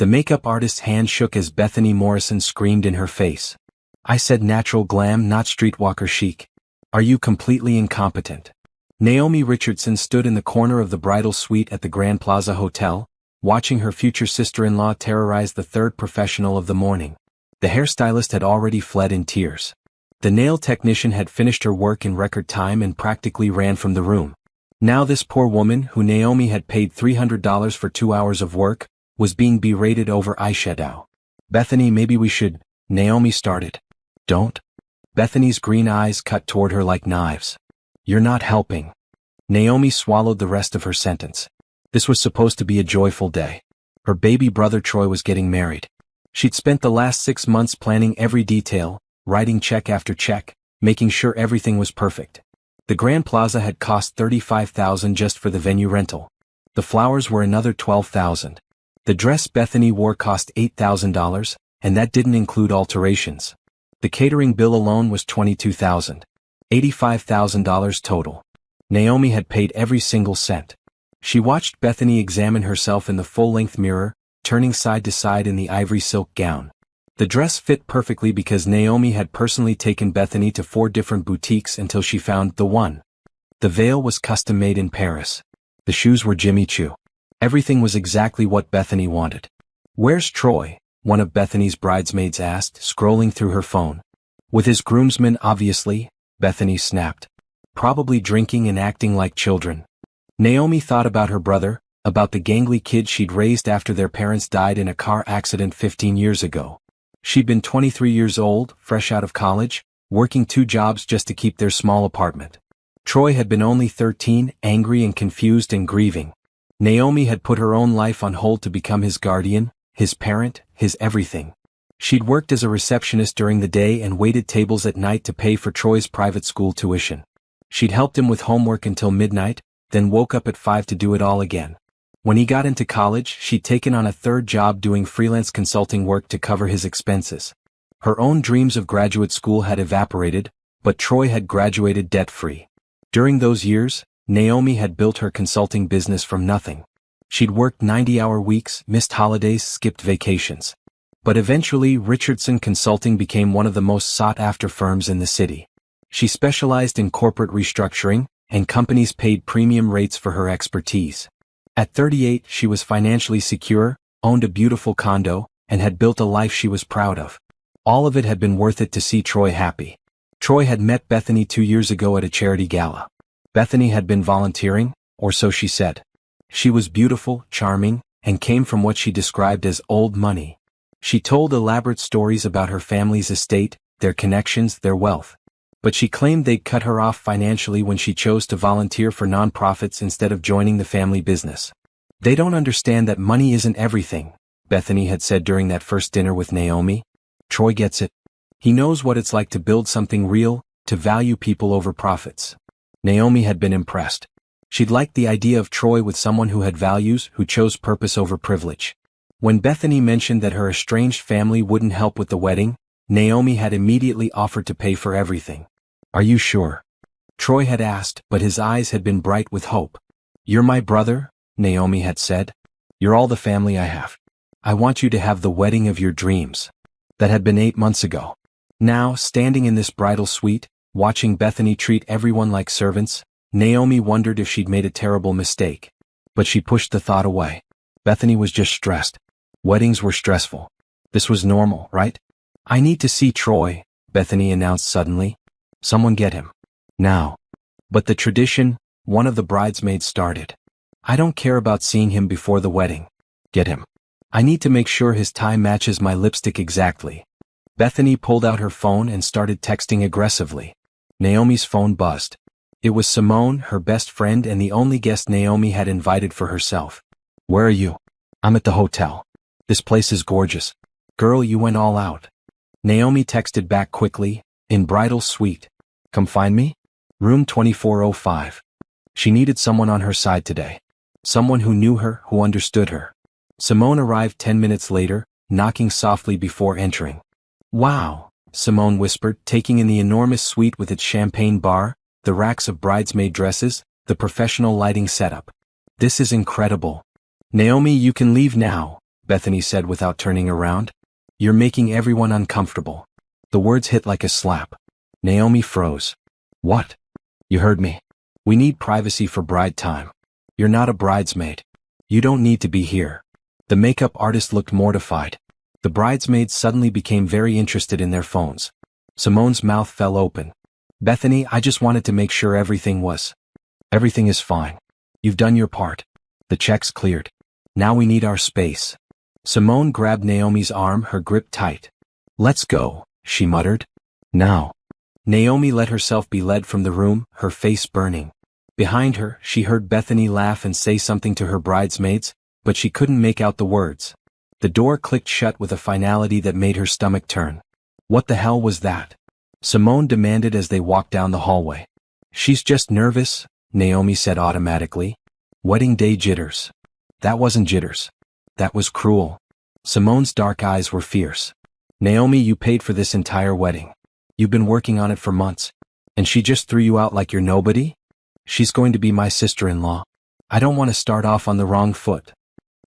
The makeup artist's hand shook as Bethany Morrison screamed in her face. "I said natural glam, not streetwalker chic. Are you completely incompetent?" Naomi Richardson stood in the corner of the bridal suite at the Grand Plaza Hotel, watching her future sister-in-law terrorize the third professional of the morning. The hairstylist had already fled in tears. The nail technician had finished her work in record time and practically ran from the room. Now this poor woman, who Naomi had paid $300 for 2 hours of work, was being berated over eyeshadow. "Bethany, maybe we should," Naomi started. "Don't." Bethany's green eyes cut toward her like knives. "You're not helping." Naomi swallowed the rest of her sentence. This was supposed to be a joyful day. Her baby brother Troy was getting married. She'd spent the last 6 months planning every detail, writing check after check, making sure everything was perfect. The Grand Plaza had cost $35,000 just for the venue rental. The flowers were another $12,000. The dress Bethany wore cost $8,000, and that didn't include alterations. The catering bill alone was $22,000. $85,000 total. Naomi had paid every single cent. She watched Bethany examine herself in the full-length mirror, turning side to side in the ivory silk gown. The dress fit perfectly because Naomi had personally taken Bethany to 4 different boutiques until she found the one. The veil was custom-made in Paris. The shoes were Jimmy Choo. Everything was exactly what Bethany wanted. "Where's Troy?" one of Bethany's bridesmaids asked, scrolling through her phone. "With his groomsmen, obviously," Bethany snapped. "Probably drinking and acting like children." Naomi thought about her brother, about the gangly kid she'd raised after their parents died in a car accident 15 years ago. She'd been 23 years old, fresh out of college, working 2 jobs just to keep their small apartment. Troy had been only 13, angry and confused and grieving. Naomi had put her own life on hold to become his guardian, his parent, his everything. She'd worked as a receptionist during the day and waited tables at night to pay for Troy's private school tuition. She'd helped him with homework until midnight, then woke up at 5 to do it all again. When he got into college, she'd taken on a 3rd job doing freelance consulting work to cover his expenses. Her own dreams of graduate school had evaporated, but Troy had graduated debt-free. During those years, Naomi had built her consulting business from nothing. She'd worked 90-hour weeks, missed holidays, skipped vacations. But eventually, Richardson Consulting became one of the most sought-after firms in the city. She specialized in corporate restructuring, and companies paid premium rates for her expertise. At 38, she was financially secure, owned a beautiful condo, and had built a life she was proud of. All of it had been worth it to see Troy happy. Troy had met Bethany 2 years ago at a charity gala. Bethany had been volunteering, or so she said. She was beautiful, charming, and came from what she described as old money. She told elaborate stories about her family's estate, their connections, their wealth. But she claimed they'd cut her off financially when she chose to volunteer for nonprofits instead of joining the family business. "They don't understand that money isn't everything," Bethany had said during that first dinner with Naomi. "Troy gets it. He knows what it's like to build something real, to value people over profits." Naomi had been impressed. She'd liked the idea of Troy with someone who had values, who chose purpose over privilege. When Bethany mentioned that her estranged family wouldn't help with the wedding, Naomi had immediately offered to pay for everything. "Are you sure?" Troy had asked, but his eyes had been bright with hope. "You're my brother," Naomi had said. "You're all the family I have. I want you to have the wedding of your dreams." That had been 8 months ago. Now, standing in this bridal suite, watching Bethany treat everyone like servants, Naomi wondered if she'd made a terrible mistake. But she pushed the thought away. Bethany was just stressed. Weddings were stressful. This was normal, right? "I need to see Troy," Bethany announced suddenly. "Someone get him. Now." But the tradition, one of the bridesmaids started. "I don't care about seeing him before the wedding. Get him. I need to make sure his tie matches my lipstick exactly." Bethany pulled out her phone and started texting aggressively. Naomi's phone buzzed. It was Simone, her best friend and the only guest Naomi had invited for herself. "Where are you?" "I'm at the hotel. This place is gorgeous." "Girl, you went all out." Naomi texted back quickly, "In bridal suite. Come find me? Room 2405. She needed someone on her side today. Someone who knew her, who understood her. Simone arrived 10 minutes later, knocking softly before entering. "Wow," Simone whispered, taking in the enormous suite with its champagne bar, the racks of bridesmaid dresses, the professional lighting setup. "This is incredible." "Naomi, you can leave now," Bethany said without turning around. You're making everyone uncomfortable. The words hit like a slap. Naomi froze. What? You heard me. We need privacy for bride time. You're not a bridesmaid. You don't need to be here. The makeup artist looked mortified. The bridesmaids suddenly became very interested in their phones. Simone's mouth fell open. Bethany, I just wanted to make sure everything is fine. You've done your part. The check's cleared. Now we need our space. Simone grabbed Naomi's arm, her grip tight. Let's go, she muttered. Now. Naomi let herself be led from the room, her face burning. Behind her, she heard Bethany laugh and say something to her bridesmaids, but she couldn't make out the words. The door clicked shut with a finality that made her stomach turn. What the hell was that? Simone demanded as they walked down the hallway. She's just nervous, Naomi said automatically. Wedding day jitters. That wasn't jitters. That was cruel. Simone's dark eyes were fierce. Naomi, you paid for this entire wedding. You've been working on it for months. And she just threw you out like you're nobody? She's going to be my sister-in-law. I don't want to start off on the wrong foot.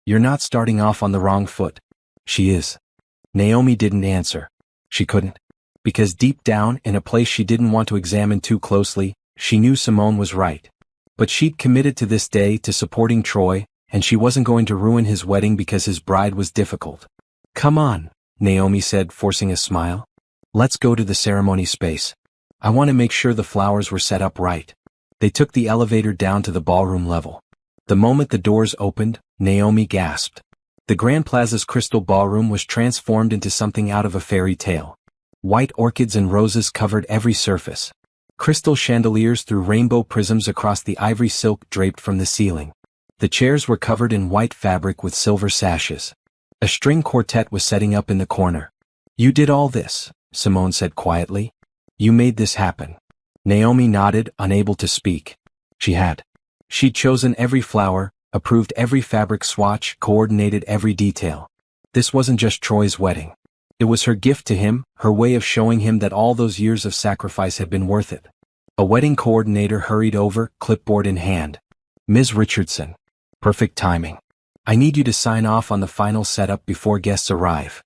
You're not starting off on the wrong foot. She is. Naomi didn't answer. She couldn't. Because deep down, in a place she didn't want to examine too closely, she knew Simone was right. But she'd committed to this day to supporting Troy, and she wasn't going to ruin his wedding because his bride was difficult. Come on, Naomi said, forcing a smile. Let's go to the ceremony space. I want to make sure the flowers were set up right. They took the elevator down to the ballroom level. The moment the doors opened, Naomi gasped. The Grand Plaza's crystal ballroom was transformed into something out of a fairy tale. White orchids and roses covered every surface. Crystal chandeliers threw rainbow prisms across the ivory silk draped from the ceiling. The chairs were covered in white fabric with silver sashes. A string quartet was setting up in the corner. You did all this, Simone said quietly. You made this happen. Naomi nodded, unable to speak. She had. She'd chosen every flower, approved every fabric swatch, coordinated every detail. This wasn't just Troy's wedding. It was her gift to him, her way of showing him that all those years of sacrifice had been worth it. A wedding coordinator hurried over, clipboard in hand. Ms. Richardson. Perfect timing. I need you to sign off on the final setup before guests arrive.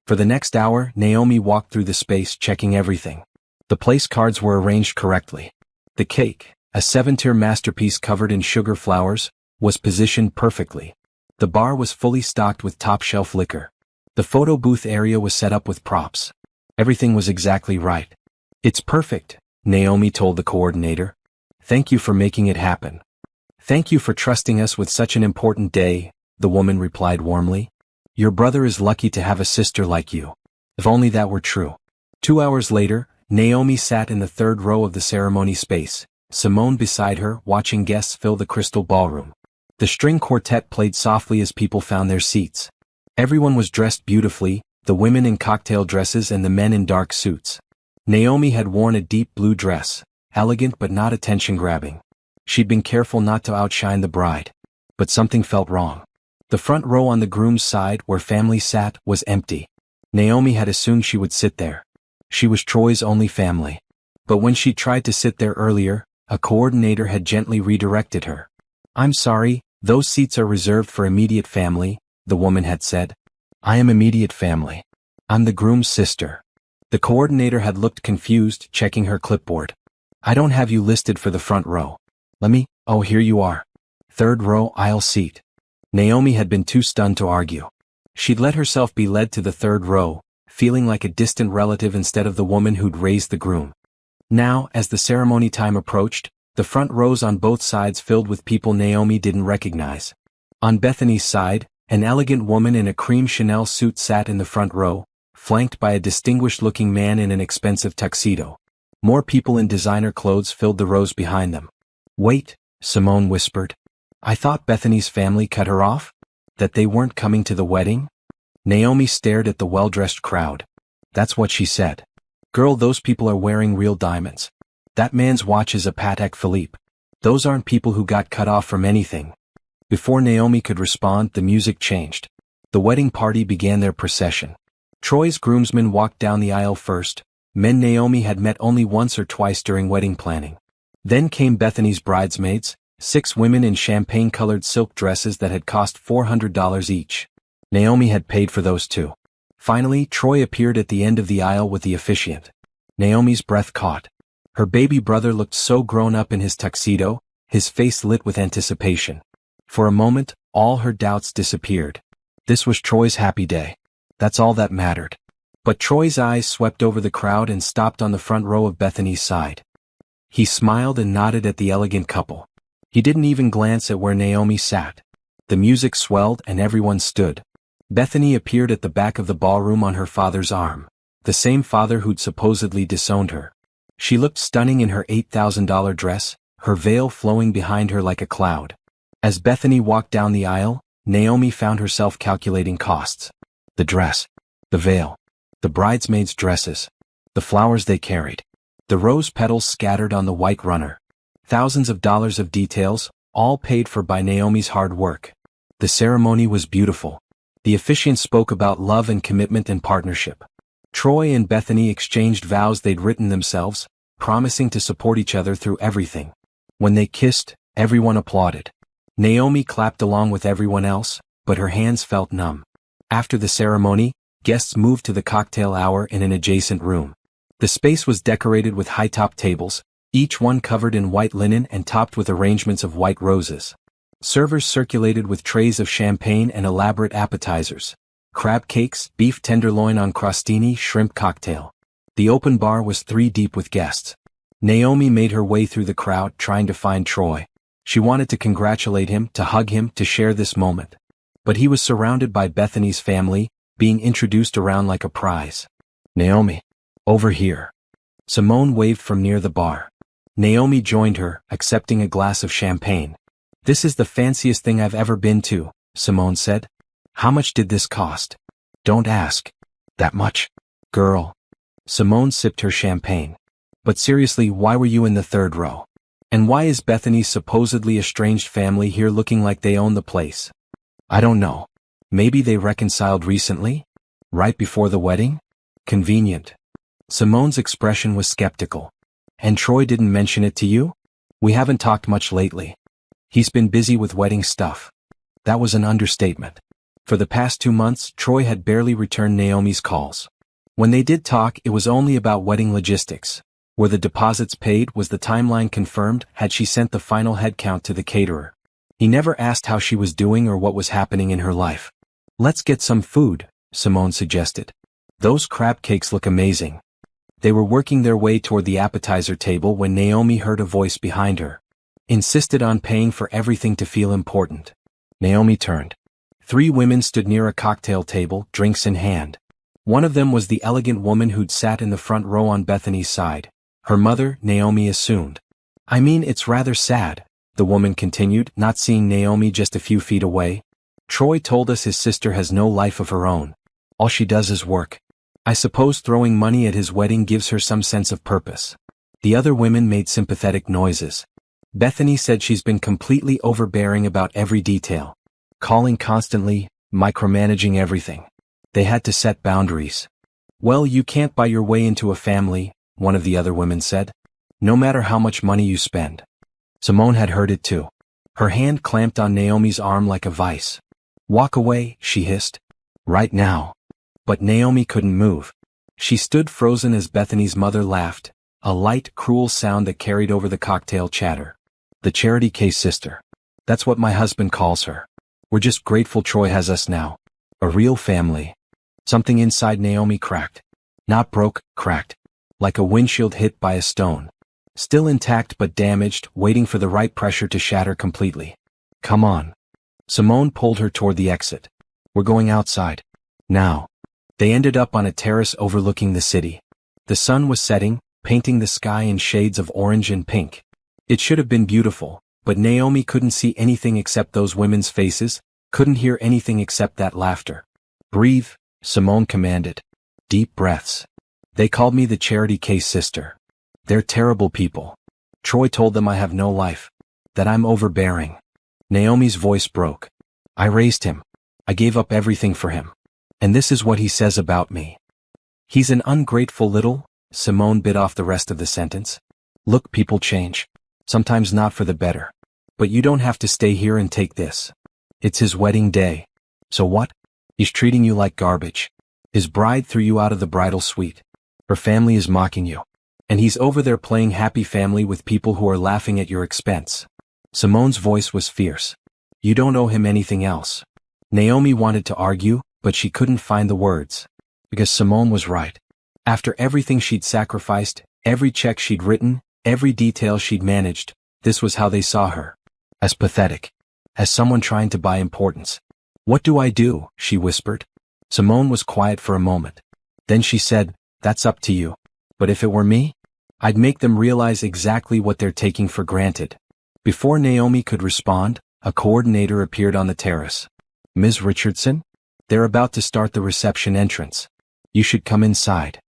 For the next hour, Naomi walked through the space, checking everything. The place cards were arranged correctly. The cake, a 7-tier masterpiece covered in sugar flowers, was positioned perfectly. The bar was fully stocked with top-shelf liquor. The photo booth area was set up with props. Everything was exactly right. It's perfect, Naomi told the coordinator. Thank you for making it happen. Thank you for trusting us with such an important day, the woman replied warmly. Your brother is lucky to have a sister like you. If only that were true. 2 hours later, Naomi sat in the third row of the ceremony space, Simone beside her, watching guests fill the crystal ballroom. The string quartet played softly as people found their seats. Everyone was dressed beautifully, the women in cocktail dresses and the men in dark suits. Naomi had worn a deep blue dress, elegant but not attention-grabbing. She'd been careful not to outshine the bride. But something felt wrong. The front row on the groom's side, where family sat, was empty. Naomi had assumed she would sit there. She was Troy's only family. But when she tried to sit there earlier, a coordinator had gently redirected her. I'm sorry, those seats are reserved for immediate family, the woman had said. I am immediate family. I'm the groom's sister. The coordinator had looked confused, checking her clipboard. I don't have you listed for the front row. Oh, here you are. Third row, aisle seat. Naomi had been too stunned to argue. She'd let herself be led to the third row, feeling like a distant relative instead of the woman who'd raised the groom. Now, as the ceremony time approached, the front rows on both sides filled with people Naomi didn't recognize. On Bethany's side, an elegant woman in a cream Chanel suit sat in the front row, flanked by a distinguished-looking man in an expensive tuxedo. More people in designer clothes filled the rows behind them. Wait, Simone whispered. I thought Bethany's family cut her off? That they weren't coming to the wedding? Naomi stared at the well-dressed crowd. That's what she said. Girl, those people are wearing real diamonds. That man's watch is a Patek Philippe. Those aren't people who got cut off from anything. Before Naomi could respond, the music changed. The wedding party began their procession. Troy's groomsmen walked down the aisle first, men Naomi had met only once or twice during wedding planning. Then came Bethany's bridesmaids, 6 women in champagne-colored silk dresses that had cost $400 each. Naomi had paid for those too. Finally, Troy appeared at the end of the aisle with the officiant. Naomi's breath caught. Her baby brother looked so grown up in his tuxedo, his face lit with anticipation. For a moment, all her doubts disappeared. This was Troy's happy day. That's all that mattered. But Troy's eyes swept over the crowd and stopped on the front row of Bethany's side. He smiled and nodded at the elegant couple. He didn't even glance at where Naomi sat. The music swelled and everyone stood. Bethany appeared at the back of the ballroom on her father's arm, the same father who'd supposedly disowned her. She looked stunning in her $8,000 dress, her veil flowing behind her like a cloud. As Bethany walked down the aisle, Naomi found herself calculating costs. The dress, the veil, the bridesmaids' dresses, the flowers they carried, the rose petals scattered on the white runner. Thousands of dollars of details, all paid for by Naomi's hard work. The ceremony was beautiful. The officiant spoke about love and commitment and partnership. Troy and Bethany exchanged vows they'd written themselves, promising to support each other through everything. When they kissed, everyone applauded. Naomi clapped along with everyone else, but her hands felt numb. After the ceremony, guests moved to the cocktail hour in an adjacent room. The space was decorated with high-top tables, each one covered in white linen and topped with arrangements of white roses. Servers circulated with trays of champagne and elaborate appetizers. Crab cakes, beef tenderloin on crostini, shrimp cocktail. The open bar was 3 deep with guests. Naomi made her way through the crowd trying to find Troy. She wanted to congratulate him, to hug him, to share this moment. But he was surrounded by Bethany's family, being introduced around like a prize. Naomi, over here. Simone waved from near the bar. Naomi joined her, accepting a glass of champagne. This is the fanciest thing I've ever been to, Simone said. How much did this cost? Don't ask. That much? Girl. Simone sipped her champagne. But seriously, why were you in the 3rd row? And why is Bethany's supposedly estranged family here looking like they own the place? I don't know. Maybe they reconciled recently? Right before the wedding? Convenient. Simone's expression was skeptical. And Troy didn't mention it to you? We haven't talked much lately. He's been busy with wedding stuff. That was an understatement. For the past 2 months, Troy had barely returned Naomi's calls. When they did talk, it was only about wedding logistics. Were the deposits paid? Was the timeline confirmed? Had she sent the final headcount to the caterer? He never asked how she was doing or what was happening in her life. Let's get some food, Simone suggested. Those crab cakes look amazing. They were working their way toward the appetizer table when Naomi heard a voice behind her. Insisted on paying for everything to feel important. Naomi turned. 3 women stood near a cocktail table, drinks in hand. One of them was the elegant woman who'd sat in the front row on Bethany's side. Her mother, Naomi assumed. I mean, it's rather sad, the woman continued, not seeing Naomi just a few feet away. Troy told us his sister has no life of her own. All she does is work. I suppose throwing money at his wedding gives her some sense of purpose. The other women made sympathetic noises. Bethany said she's been completely overbearing about every detail. Calling constantly, micromanaging everything. They had to set boundaries. Well, you can't buy your way into a family, one of the other women said. No matter how much money you spend. Simone had heard it too. Her hand clamped on Naomi's arm like a vice. Walk away, she hissed. Right now. But Naomi couldn't move. She stood frozen as Bethany's mother laughed, a light, cruel sound that carried over the cocktail chatter. The charity case sister. That's what my husband calls her. We're just grateful Troy has us now. A real family. Something inside Naomi cracked. Not broke, cracked. Like a windshield hit by a stone. Still intact but damaged, waiting for the right pressure to shatter completely. Come on. Simone pulled her toward the exit. We're going outside. Now. They ended up on a terrace overlooking the city. The sun was setting, painting the sky in shades of orange and pink. It should have been beautiful, but Naomi couldn't see anything except those women's faces, couldn't hear anything except that laughter. Breathe, Simone commanded. Deep breaths. They called me the charity case sister. They're terrible people. Troy told them I have no life. That I'm overbearing. Naomi's voice broke. I raised him. I gave up everything for him. And this is what he says about me. He's an ungrateful little, Simone bit off the rest of the sentence. Look, people change. Sometimes not for the better. But you don't have to stay here and take this. It's his wedding day. So what? He's treating you like garbage. His bride threw you out of the bridal suite. Her family is mocking you. And he's over there playing happy family with people who are laughing at your expense. Simone's voice was fierce. You don't owe him anything else. Naomi wanted to argue, but she couldn't find the words. Because Simone was right. After everything she'd sacrificed, every check she'd written, every detail she'd managed, this was how they saw her. As pathetic. As someone trying to buy importance. What do I do? She whispered. Simone was quiet for a moment. Then she said, that's up to you. But if it were me, I'd make them realize exactly what they're taking for granted. Before Naomi could respond, a coordinator appeared on the terrace. Ms. Richardson? They're about to start the reception entrance. You should come inside.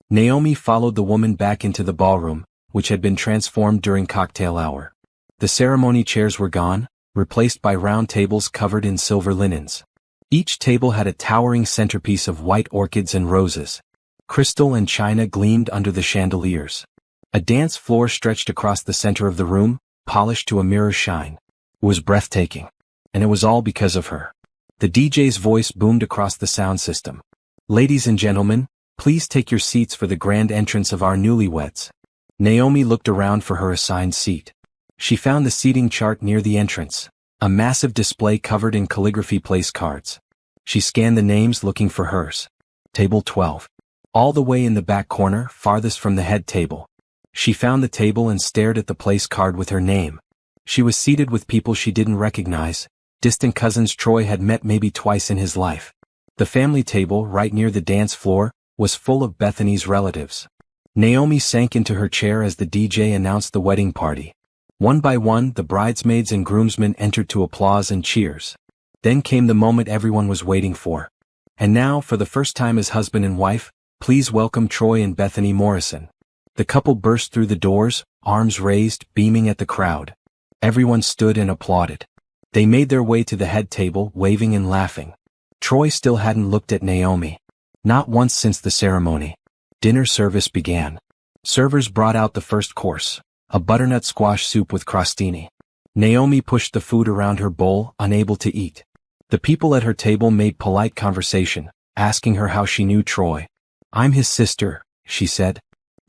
Naomi followed the woman back into the ballroom, which had been transformed during cocktail hour. The ceremony chairs were gone, replaced by round tables covered in silver linens. Each table had a towering centerpiece of white orchids and roses. Crystal and china gleamed under the chandeliers. A dance floor stretched across the center of the room, polished to a mirror shine. It was breathtaking. And it was all because of her. The DJ's voice boomed across the sound system. Ladies and gentlemen, please take your seats for the grand entrance of our newlyweds. Naomi looked around for her assigned seat. She found the seating chart near the entrance, a massive display covered in calligraphy place cards. She scanned the names looking for hers. Table 12. All the way in the back corner, farthest from the head table. She found the table and stared at the place card with her name. She was seated with people she didn't recognize, distant cousins Troy had met maybe twice in his life. The family table, right near the dance floor, was full of Bethany's relatives. Naomi sank into her chair as the DJ announced the wedding party. One by one, the bridesmaids and groomsmen entered to applause and cheers. Then came the moment everyone was waiting for. And now, for the first time as husband and wife, please welcome Troy and Bethany Morrison. The couple burst through the doors, arms raised, beaming at the crowd. Everyone stood and applauded. They made their way to the head table, waving and laughing. Troy still hadn't looked at Naomi. Not once since the ceremony. Dinner service began. Servers brought out the first course, a butternut squash soup with crostini. Naomi pushed the food around her bowl, unable to eat. The people at her table made polite conversation, asking her how she knew Troy. I'm his sister, she said.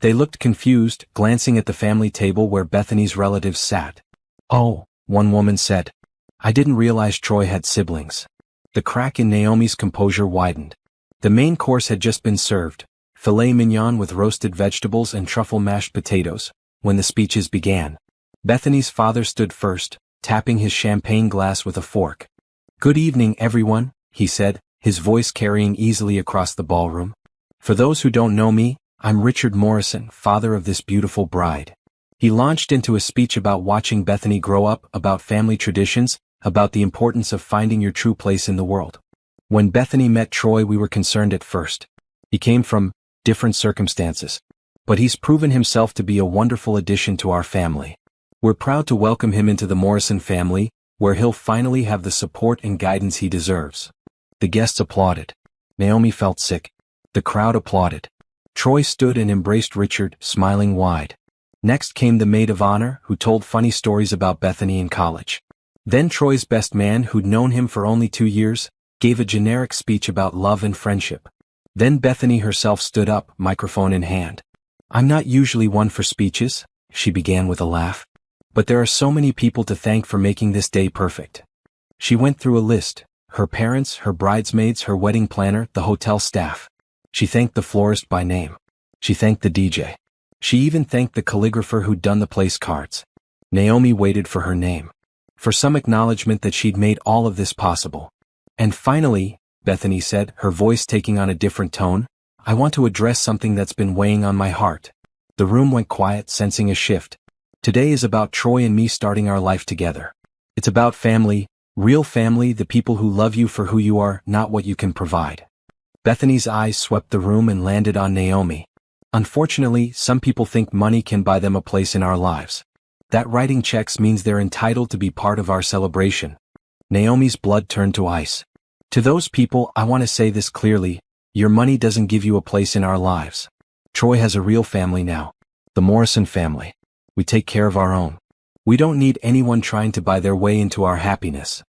They looked confused, glancing at the family table where Bethany's relatives sat. Oh, one woman said. I didn't realize Troy had siblings. The crack in Naomi's composure widened. The main course had just been served, filet mignon with roasted vegetables and truffle mashed potatoes, when the speeches began. Bethany's father stood first, tapping his champagne glass with a fork. Good evening, everyone, he said, his voice carrying easily across the ballroom. For those who don't know me, I'm Richard Morrison, father of this beautiful bride. He launched into a speech about watching Bethany grow up, about family traditions, about the importance of finding your true place in the world. When Bethany met Troy, we were concerned at first. He came from different circumstances. But he's proven himself to be a wonderful addition to our family. We're proud to welcome him into the Morrison family, where he'll finally have the support and guidance he deserves. The guests applauded. Naomi felt sick. The crowd applauded. Troy stood and embraced Richard, smiling wide. Next came the maid of honor, who told funny stories about Bethany in college. Then Troy's best man, who'd known him for only 2 years, gave a generic speech about love and friendship. Then Bethany herself stood up, microphone in hand. I'm not usually one for speeches, she began with a laugh. But there are so many people to thank for making this day perfect. She went through a list, her parents, her bridesmaids, her wedding planner, the hotel staff. She thanked the florist by name. She thanked the DJ. She even thanked the calligrapher who'd done the place cards. Naomi waited for her name. For some acknowledgement that she'd made all of this possible. And finally, Bethany said, her voice taking on a different tone, I want to address something that's been weighing on my heart. The room went quiet, sensing a shift. Today is about Troy and me starting our life together. It's about family, real family, the people who love you for who you are, not what you can provide. Bethany's eyes swept the room and landed on Naomi. Unfortunately, some people think money can buy them a place in our lives. That writing checks means they're entitled to be part of our celebration. Naomi's blood turned to ice. To those people, I want to say this clearly, your money doesn't give you a place in our lives. Troy has a real family now. The Morrison family. We take care of our own. We don't need anyone trying to buy their way into our happiness.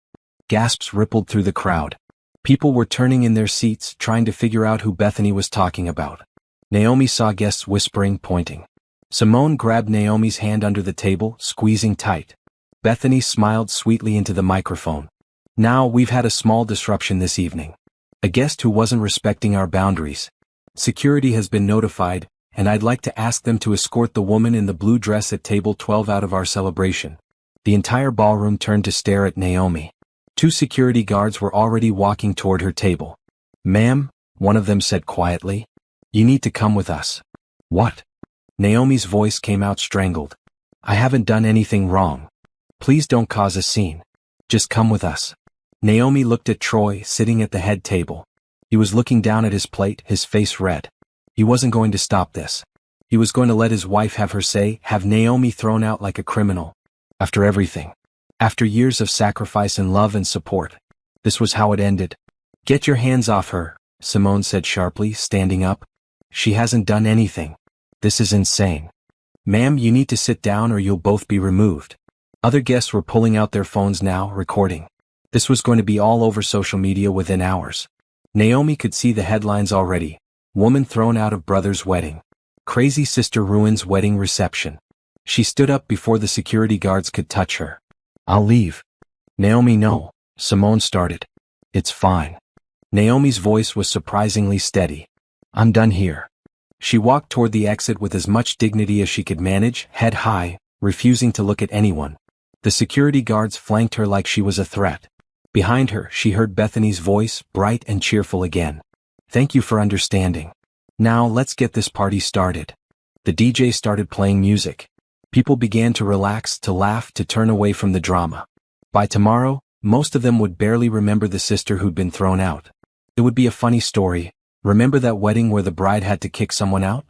Gasps rippled through the crowd. People were turning in their seats, trying to figure out who Bethany was talking about. Naomi saw guests whispering, pointing. Simone grabbed Naomi's hand under the table, squeezing tight. Bethany smiled sweetly into the microphone. Now, we've had a small disruption this evening. A guest who wasn't respecting our boundaries. Security has been notified, and I'd like to ask them to escort the woman in the blue dress at table 12 out of our celebration. The entire ballroom turned to stare at Naomi. 2 security guards were already walking toward her table. Ma'am, one of them said quietly. You need to come with us. What? Naomi's voice came out strangled. I haven't done anything wrong. Please don't cause a scene. Just come with us. Naomi looked at Troy, sitting at the head table. He was looking down at his plate, his face red. He wasn't going to stop this. He was going to let his wife have her say, have Naomi thrown out like a criminal. After everything. After years of sacrifice and love and support. This was how it ended. Get your hands off her, Simone said sharply, standing up. She hasn't done anything. This is insane. Ma'am, you need to sit down or you'll both be removed. Other guests were pulling out their phones now, recording. This was going to be all over social media within hours. Naomi could see the headlines already. Woman thrown out of brother's wedding. Crazy sister ruins wedding reception. She stood up before the security guards could touch her. I'll leave. Naomi, no. Simone started. It's fine. Naomi's voice was surprisingly steady. I'm done here. She walked toward the exit with as much dignity as she could manage, head high, refusing to look at anyone. The security guards flanked her like she was a threat. Behind her, she heard Bethany's voice, bright and cheerful again. Thank you for understanding. Now let's get this party started. The DJ started playing music. People began to relax, to laugh, to turn away from the drama. By tomorrow, most of them would barely remember the sister who'd been thrown out. It would be a funny story. Remember that wedding where the bride had to kick someone out?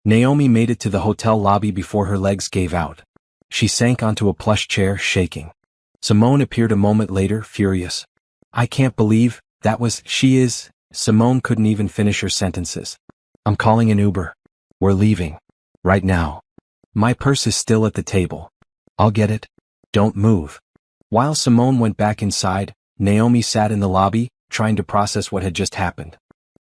Naomi made it to the hotel lobby before her legs gave out. She sank onto a plush chair, shaking. Simone appeared a moment later, furious. I can't believe, she is. Simone couldn't even finish her sentences. I'm calling an Uber. We're leaving. Right now. My purse is still at the table. I'll get it. Don't move. While Simone went back inside, Naomi sat in the lobby, trying to process what had just happened.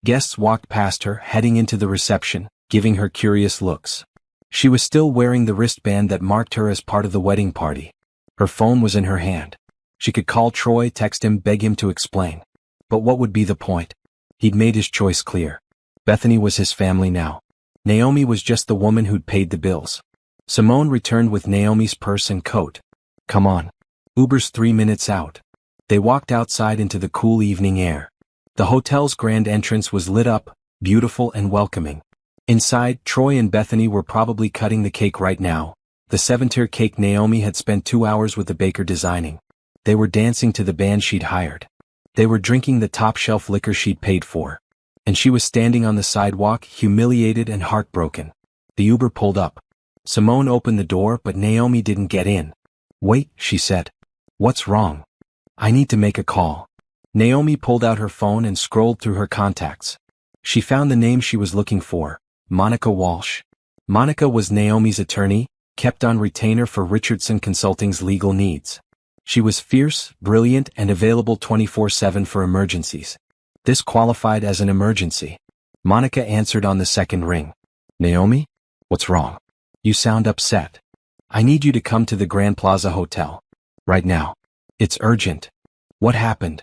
Guests walked past her, heading into the reception, giving her curious looks. She was still wearing the wristband that marked her as part of the wedding party. Her phone was in her hand. She could call Troy, text him, beg him to explain. But what would be the point? He'd made his choice clear. Bethany was his family now. Naomi was just the woman who'd paid the bills. Simone returned with Naomi's purse and coat. Come on. Uber's 3 minutes out. They walked outside into the cool evening air. The hotel's grand entrance was lit up, beautiful and welcoming. Inside, Troy and Bethany were probably cutting the cake right now. The 7-tier cake Naomi had spent 2 hours with the baker designing. They were dancing to the band she'd hired. They were drinking the top-shelf liquor she'd paid for. And she was standing on the sidewalk, humiliated and heartbroken. The Uber pulled up. Simone opened the door, but Naomi didn't get in. Wait, she said. What's wrong? I need to make a call. Naomi pulled out her phone and scrolled through her contacts. She found the name she was looking for, Monica Walsh. Monica was Naomi's attorney, kept on retainer for Richardson Consulting's legal needs. She was fierce, brilliant, and available 24/7 for emergencies. This qualified as an emergency. Monica answered on the second ring. Naomi? What's wrong? You sound upset. I need you to come to the Grand Plaza Hotel. Right now. It's urgent. What happened?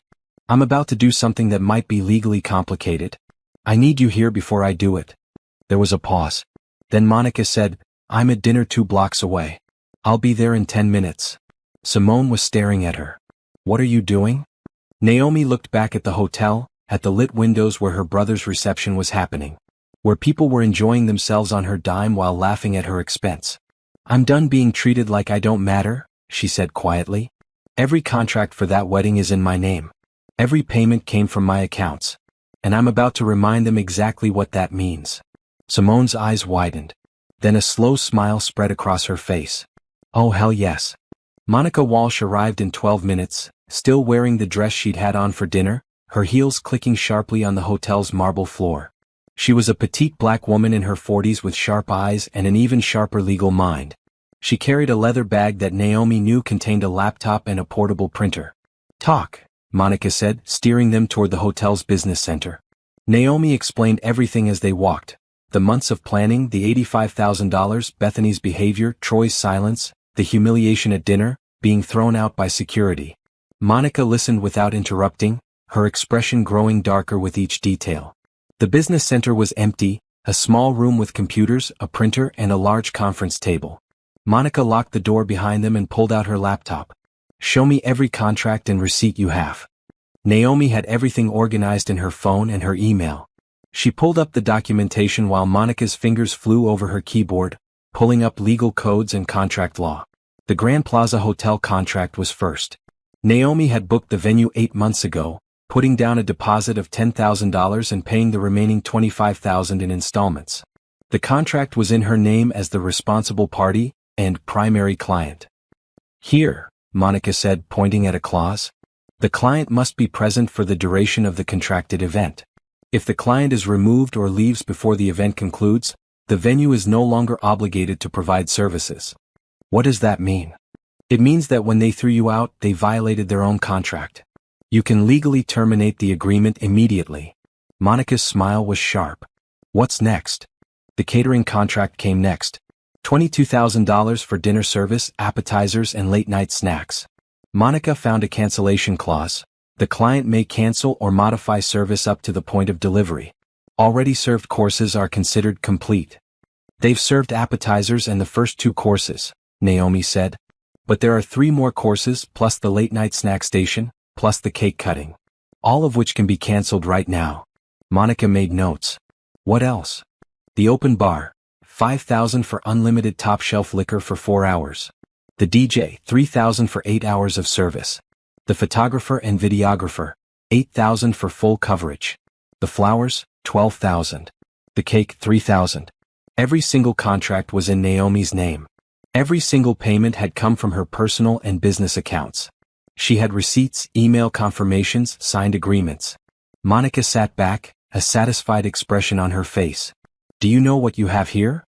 I'm about to do something that might be legally complicated. I need you here before I do it. There was a pause. Then Monica said, I'm at dinner 2 blocks away. I'll be there in 10 minutes. Simone was staring at her. What are you doing? Naomi looked back at the hotel, at the lit windows where her brother's reception was happening. Where people were enjoying themselves on her dime while laughing at her expense. I'm done being treated like I don't matter, she said quietly. Every contract for that wedding is in my name. Every payment came from my accounts. And I'm about to remind them exactly what that means. Simone's eyes widened. Then a slow smile spread across her face. Oh hell yes. Monica Walsh arrived in 12 minutes, still wearing the dress she'd had on for dinner, her heels clicking sharply on the hotel's marble floor. She was a petite black woman in her 40s with sharp eyes and an even sharper legal mind. She carried a leather bag that Naomi knew contained a laptop and a portable printer. Talk, Monica said, steering them toward the hotel's business center. Naomi explained everything as they walked. The months of planning, the $85,000, Bethany's behavior, Troy's silence, the humiliation at dinner, being thrown out by security. Monica listened without interrupting, her expression growing darker with each detail. The business center was empty, a small room with computers, a printer, and a large conference table. Monica locked the door behind them and pulled out her laptop. "Show me every contract and receipt you have." Naomi had everything organized in her phone and her email. She pulled up the documentation while Monica's fingers flew over her keyboard, pulling up legal codes and contract law. The Grand Plaza Hotel contract was first. Naomi had booked the venue 8 months ago, putting down a deposit of $10,000 and paying the remaining $25,000 in installments. The contract was in her name as the responsible party and primary client. "Here," Monica said, pointing at a clause. "The client must be present for the duration of the contracted event. If the client is removed or leaves before the event concludes, the venue is no longer obligated to provide services." "What does that mean?" "It means that when they threw you out, they violated their own contract. You can legally terminate the agreement immediately." Monica's smile was sharp. "What's next?" The catering contract came next. $22,000 for dinner service, appetizers, and late-night snacks. Monica found a cancellation clause. The client may cancel or modify service up to the point of delivery. Already served courses are considered complete. "They've served appetizers and the first 2 courses," Naomi said. "But there are 3 more courses plus the late-night snack station, plus the cake cutting. All of which can be canceled right now." Monica made notes. "What else?" "The open bar, $5,000 for unlimited top-shelf liquor for 4 hours. The DJ, $3,000 for 8 hours of service. The photographer and videographer, $8,000 for full coverage. The flowers, $12,000. The cake, $3,000. Every single contract was in Naomi's name. Every single payment had come from her personal and business accounts. She had receipts, email confirmations, signed agreements. Monica sat back, a satisfied expression on her face. "Do you know what you have here?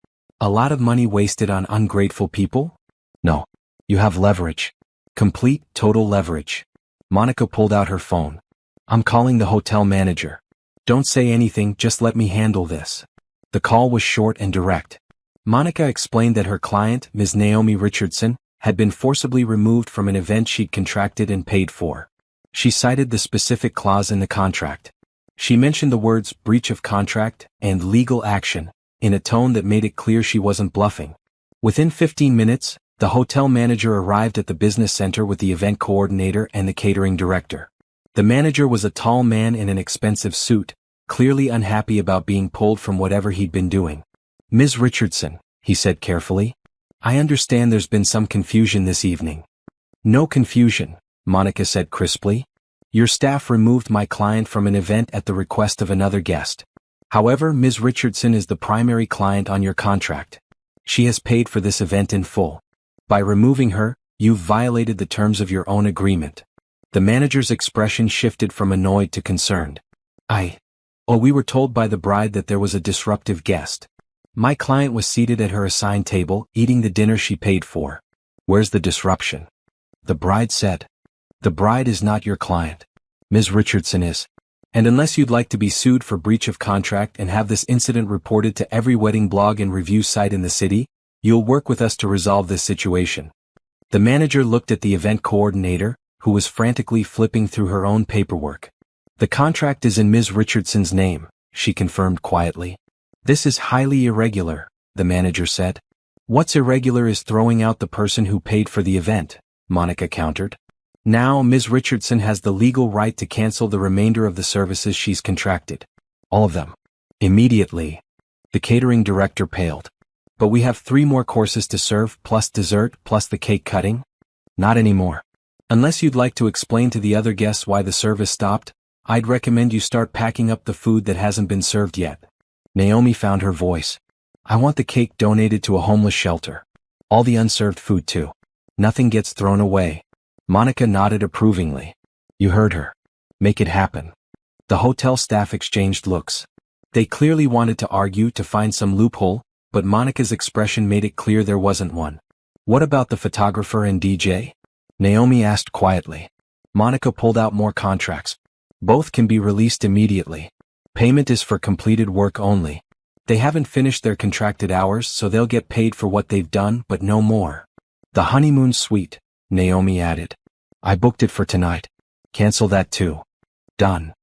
A lot of money wasted on ungrateful people? No. You have leverage. Complete, total leverage." Monica pulled out her phone. "I'm calling the hotel manager. Don't say anything, just let me handle this." The call was short and direct. Monica explained that her client, Ms. Naomi Richardson, had been forcibly removed from an event she'd contracted and paid for. She cited the specific clause in the contract. She mentioned the words breach of contract and legal action in a tone that made it clear she wasn't bluffing. Within 15 minutes, the hotel manager arrived at the business center with the event coordinator and the catering director. The manager was a tall man in an expensive suit, clearly unhappy about being pulled from whatever he'd been doing. "Ms. Richardson," he said carefully, "I understand there's been some confusion this evening." "No confusion," Monica said crisply. "Your staff removed my client from an event at the request of another guest. However, Ms. Richardson is the primary client on your contract. She has paid for this event in full. By removing her, you've violated the terms of your own agreement." The manager's expression shifted from annoyed to concerned. We were told by the bride that there was a disruptive guest. My client was seated at her assigned table, eating the dinner she paid for. Where's the disruption?" The bride said. "The bride is not your client. Ms. Richardson is. And unless you'd like to be sued for breach of contract and have this incident reported to every wedding blog and review site in the city, you'll work with us to resolve this situation." The manager looked at the event coordinator, who was frantically flipping through her own paperwork. "The contract is in Ms. Richardson's name," she confirmed quietly. "This is highly irregular," the manager said. "What's irregular is throwing out the person who paid for the event," Monica countered. "Now Ms. Richardson has the legal right to cancel the remainder of the services she's contracted. All of them. Immediately." The catering director paled. "But we have 3 more courses to serve, plus dessert, plus the cake cutting." "Not anymore. Unless you'd like to explain to the other guests why the service stopped, I'd recommend you start packing up the food that hasn't been served yet." Naomi found her voice. "I want the cake donated to a homeless shelter. All the unserved food too. Nothing gets thrown away." Monica nodded approvingly. "You heard her. Make it happen." The hotel staff exchanged looks. They clearly wanted to argue to find some loophole, but Monica's expression made it clear there wasn't one. "What about the photographer and DJ?" Naomi asked quietly. Monica pulled out more contracts. Both can be released immediately. Payment is for completed work only. They haven't finished their contracted hours, so they'll get paid for what they've done, but no more. The honeymoon suite, Naomi added. I booked it for tonight. Cancel that too. Done.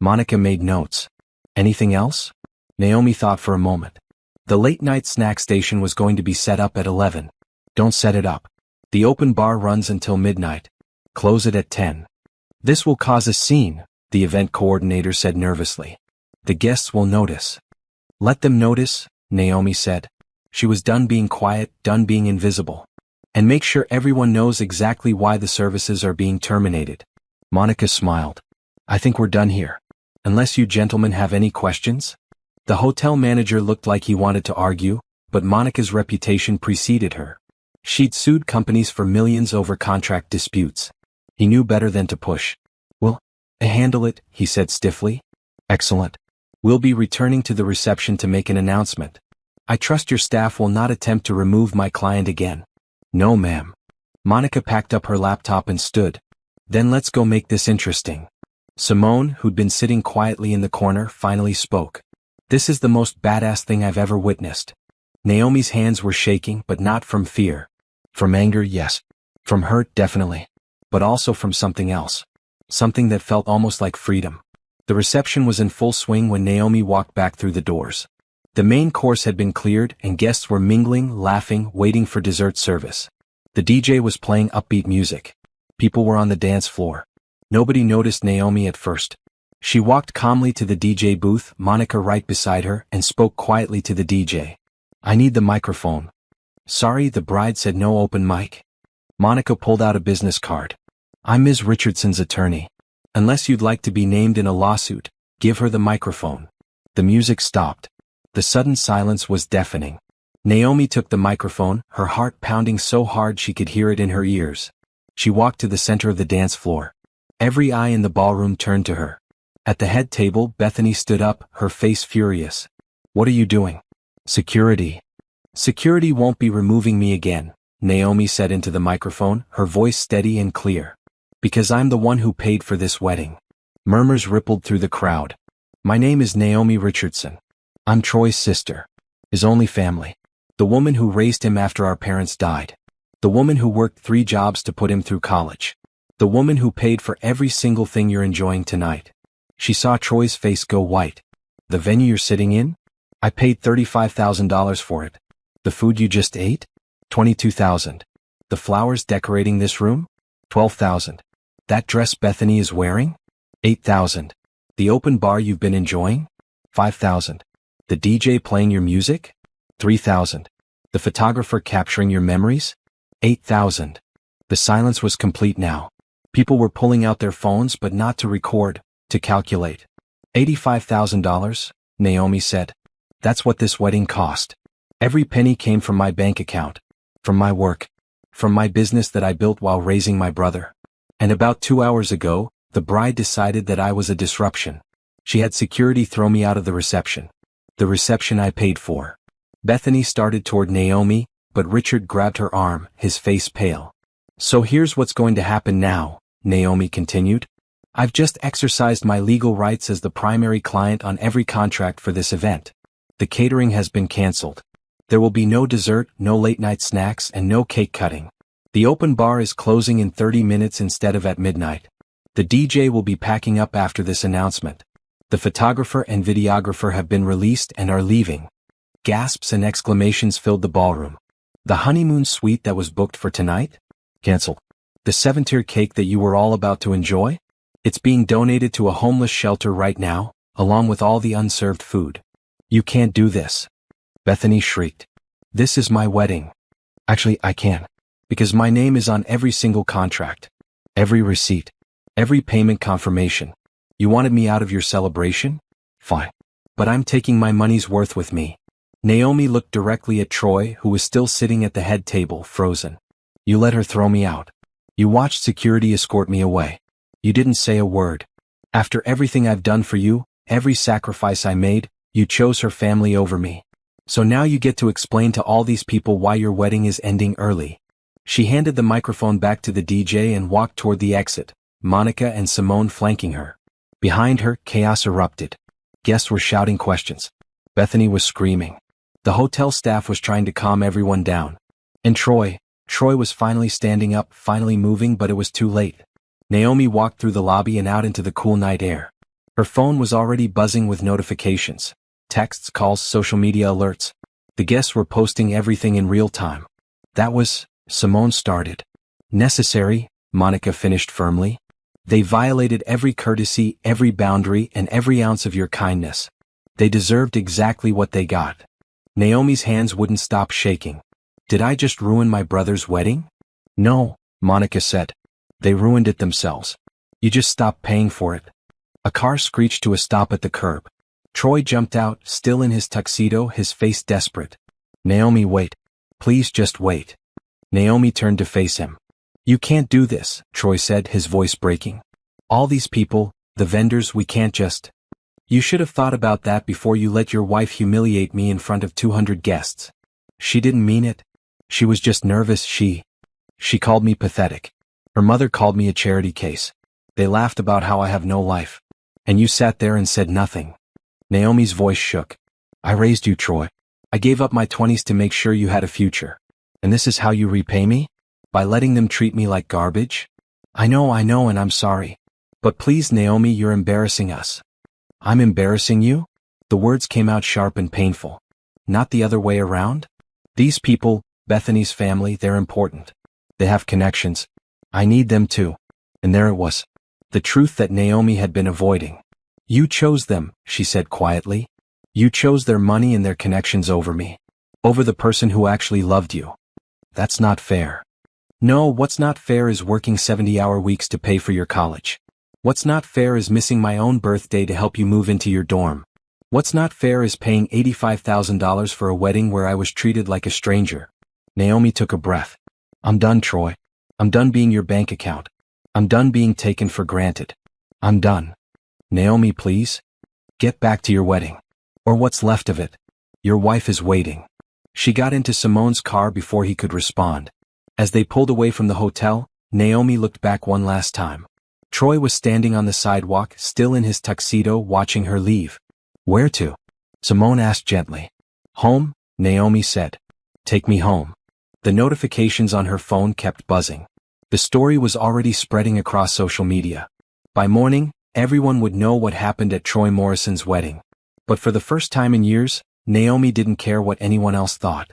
Monica made notes. Anything else? Naomi thought for a moment. The late-night snack station was going to be set up at 11. Don't set it up. The open bar runs until midnight. Close it at 10. This will cause a scene, the event coordinator said nervously. The guests will notice. Let them notice, Naomi said. She was done being quiet, done being invisible. And make sure everyone knows exactly why the services are being terminated. Monica smiled. I think we're done here. Unless you gentlemen have any questions? The hotel manager looked like he wanted to argue, but Monica's reputation preceded her. She'd sued companies for millions over contract disputes. He knew better than to push. Well, I handle it, he said stiffly. Excellent. We'll be returning to the reception to make an announcement. I trust your staff will not attempt to remove my client again. No, ma'am. Monica packed up her laptop and stood. Then let's go make this interesting. Simone, who'd been sitting quietly in the corner, finally spoke. This is the most badass thing I've ever witnessed. Naomi's hands were shaking, but not from fear. From anger, yes. From hurt, definitely. But also from something else. Something that felt almost like freedom. The reception was in full swing when Naomi walked back through the doors. The main course had been cleared and guests were mingling, laughing, waiting for dessert service. The DJ was playing upbeat music. People were on the dance floor. Nobody noticed Naomi at first. She walked calmly to the DJ booth, Monica right beside her, and spoke quietly to the DJ. I need the microphone. Sorry, the bride said no open mic. Monica pulled out a business card. I'm Ms. Richardson's attorney. Unless you'd like to be named in a lawsuit, give her the microphone. The music stopped. The sudden silence was deafening. Naomi took the microphone, her heart pounding so hard she could hear it in her ears. She walked to the center of the dance floor. Every eye in the ballroom turned to her. At the head table, Bethany stood up, her face furious. What are you doing? Security. Security won't be removing me again, Naomi said into the microphone, her voice steady and clear. Because I'm the one who paid for this wedding. Murmurs rippled through the crowd. My name is Naomi Richardson. I'm Troy's sister. His only family. The woman who raised him after our parents died. The woman who worked 3 jobs to put him through college. The woman who paid for every single thing you're enjoying tonight. She saw Troy's face go white. The venue you're sitting in? I paid $35,000 for it. The food you just ate? $22,000. The flowers decorating this room? $12,000. That dress Bethany is wearing? $8,000. The open bar you've been enjoying? $5,000. The DJ playing your music? $3,000. The photographer capturing your memories? $8,000. The silence was complete now. People were pulling out their phones but not to record, to calculate. $85,000, Naomi said. That's what this wedding cost. Every penny came from my bank account. From my work. From my business that I built while raising my brother. And about 2 hours ago, the bride decided that I was a disruption. She had security throw me out of the reception. The reception I paid for. Bethany started toward Naomi, but Richard grabbed her arm, his face pale. So here's what's going to happen now, Naomi continued. I've just exercised my legal rights as the primary client on every contract for this event. The catering has been canceled. There will be no dessert, no late-night snacks, and no cake cutting. The open bar is closing in 30 minutes instead of at midnight. The DJ will be packing up after this announcement. The photographer and videographer have been released and are leaving. Gasps and exclamations filled the ballroom. The honeymoon suite that was booked for tonight? Cancelled. The 7-tier cake that you were all about to enjoy? It's being donated to a homeless shelter right now, along with all the unserved food. You can't do this. Bethany shrieked. This is my wedding. Actually, I can. Because my name is on every single contract. Every receipt. Every payment confirmation. You wanted me out of your celebration? Fine. But I'm taking my money's worth with me. Naomi looked directly at Troy, who was still sitting at the head table, frozen. You let her throw me out. You watched security escort me away. You didn't say a word. After everything I've done for you, every sacrifice I made, you chose her family over me. So now you get to explain to all these people why your wedding is ending early. She handed the microphone back to the DJ and walked toward the exit, Monica and Simone flanking her. Behind her, chaos erupted. Guests were shouting questions. Bethany was screaming. The hotel staff was trying to calm everyone down. And Troy was finally standing up, finally moving, but it was too late. Naomi walked through the lobby and out into the cool night air. Her phone was already buzzing with notifications. Texts, calls, social media alerts. The guests were posting everything in real time. That was, Simone started. Necessary, Monica finished firmly. They violated every courtesy, every boundary, and every ounce of your kindness. They deserved exactly what they got. Naomi's hands wouldn't stop shaking. Did I just ruin my brother's wedding? No, Monica said. They ruined it themselves. You just stopped paying for it. A car screeched to a stop at the curb. Troy jumped out, still in his tuxedo, his face desperate. Naomi, wait. Please just wait. Naomi turned to face him. You can't do this, Troy said, his voice breaking. All these people, the vendors, we can't just. You should have thought about that before you let your wife humiliate me in front of 200 guests. She didn't mean it. She was just nervous. She called me pathetic. Her mother called me a charity case. They laughed about how I have no life. And you sat there and said nothing. Naomi's voice shook. I raised you, Troy. I gave up my 20s to make sure you had a future. And this is how you repay me? By letting them treat me like garbage? I know, and I'm sorry. But please, Naomi, you're embarrassing us. I'm embarrassing you? The words came out sharp and painful. Not the other way around? These people, Bethany's family, they're important. They have connections. I need them too. And there it was. The truth that Naomi had been avoiding. You chose them, she said quietly. You chose their money and their connections over me. Over the person who actually loved you. That's not fair. No, what's not fair is working 70-hour weeks to pay for your college. What's not fair is missing my own birthday to help you move into your dorm. What's not fair is paying $85,000 for a wedding where I was treated like a stranger. Naomi took a breath. I'm done, Troy. I'm done being your bank account. I'm done being taken for granted. I'm done. Naomi, please. Get back to your wedding. Or what's left of it. Your wife is waiting. She got into Simone's car before he could respond. As they pulled away from the hotel, Naomi looked back one last time. Troy was standing on the sidewalk, still in his tuxedo, watching her leave. Where to? Simone asked gently. Home, Naomi said. Take me home. The notifications on her phone kept buzzing. The story was already spreading across social media. By morning, everyone would know what happened at Troy Morrison's wedding. But for the first time in years, Naomi didn't care what anyone else thought.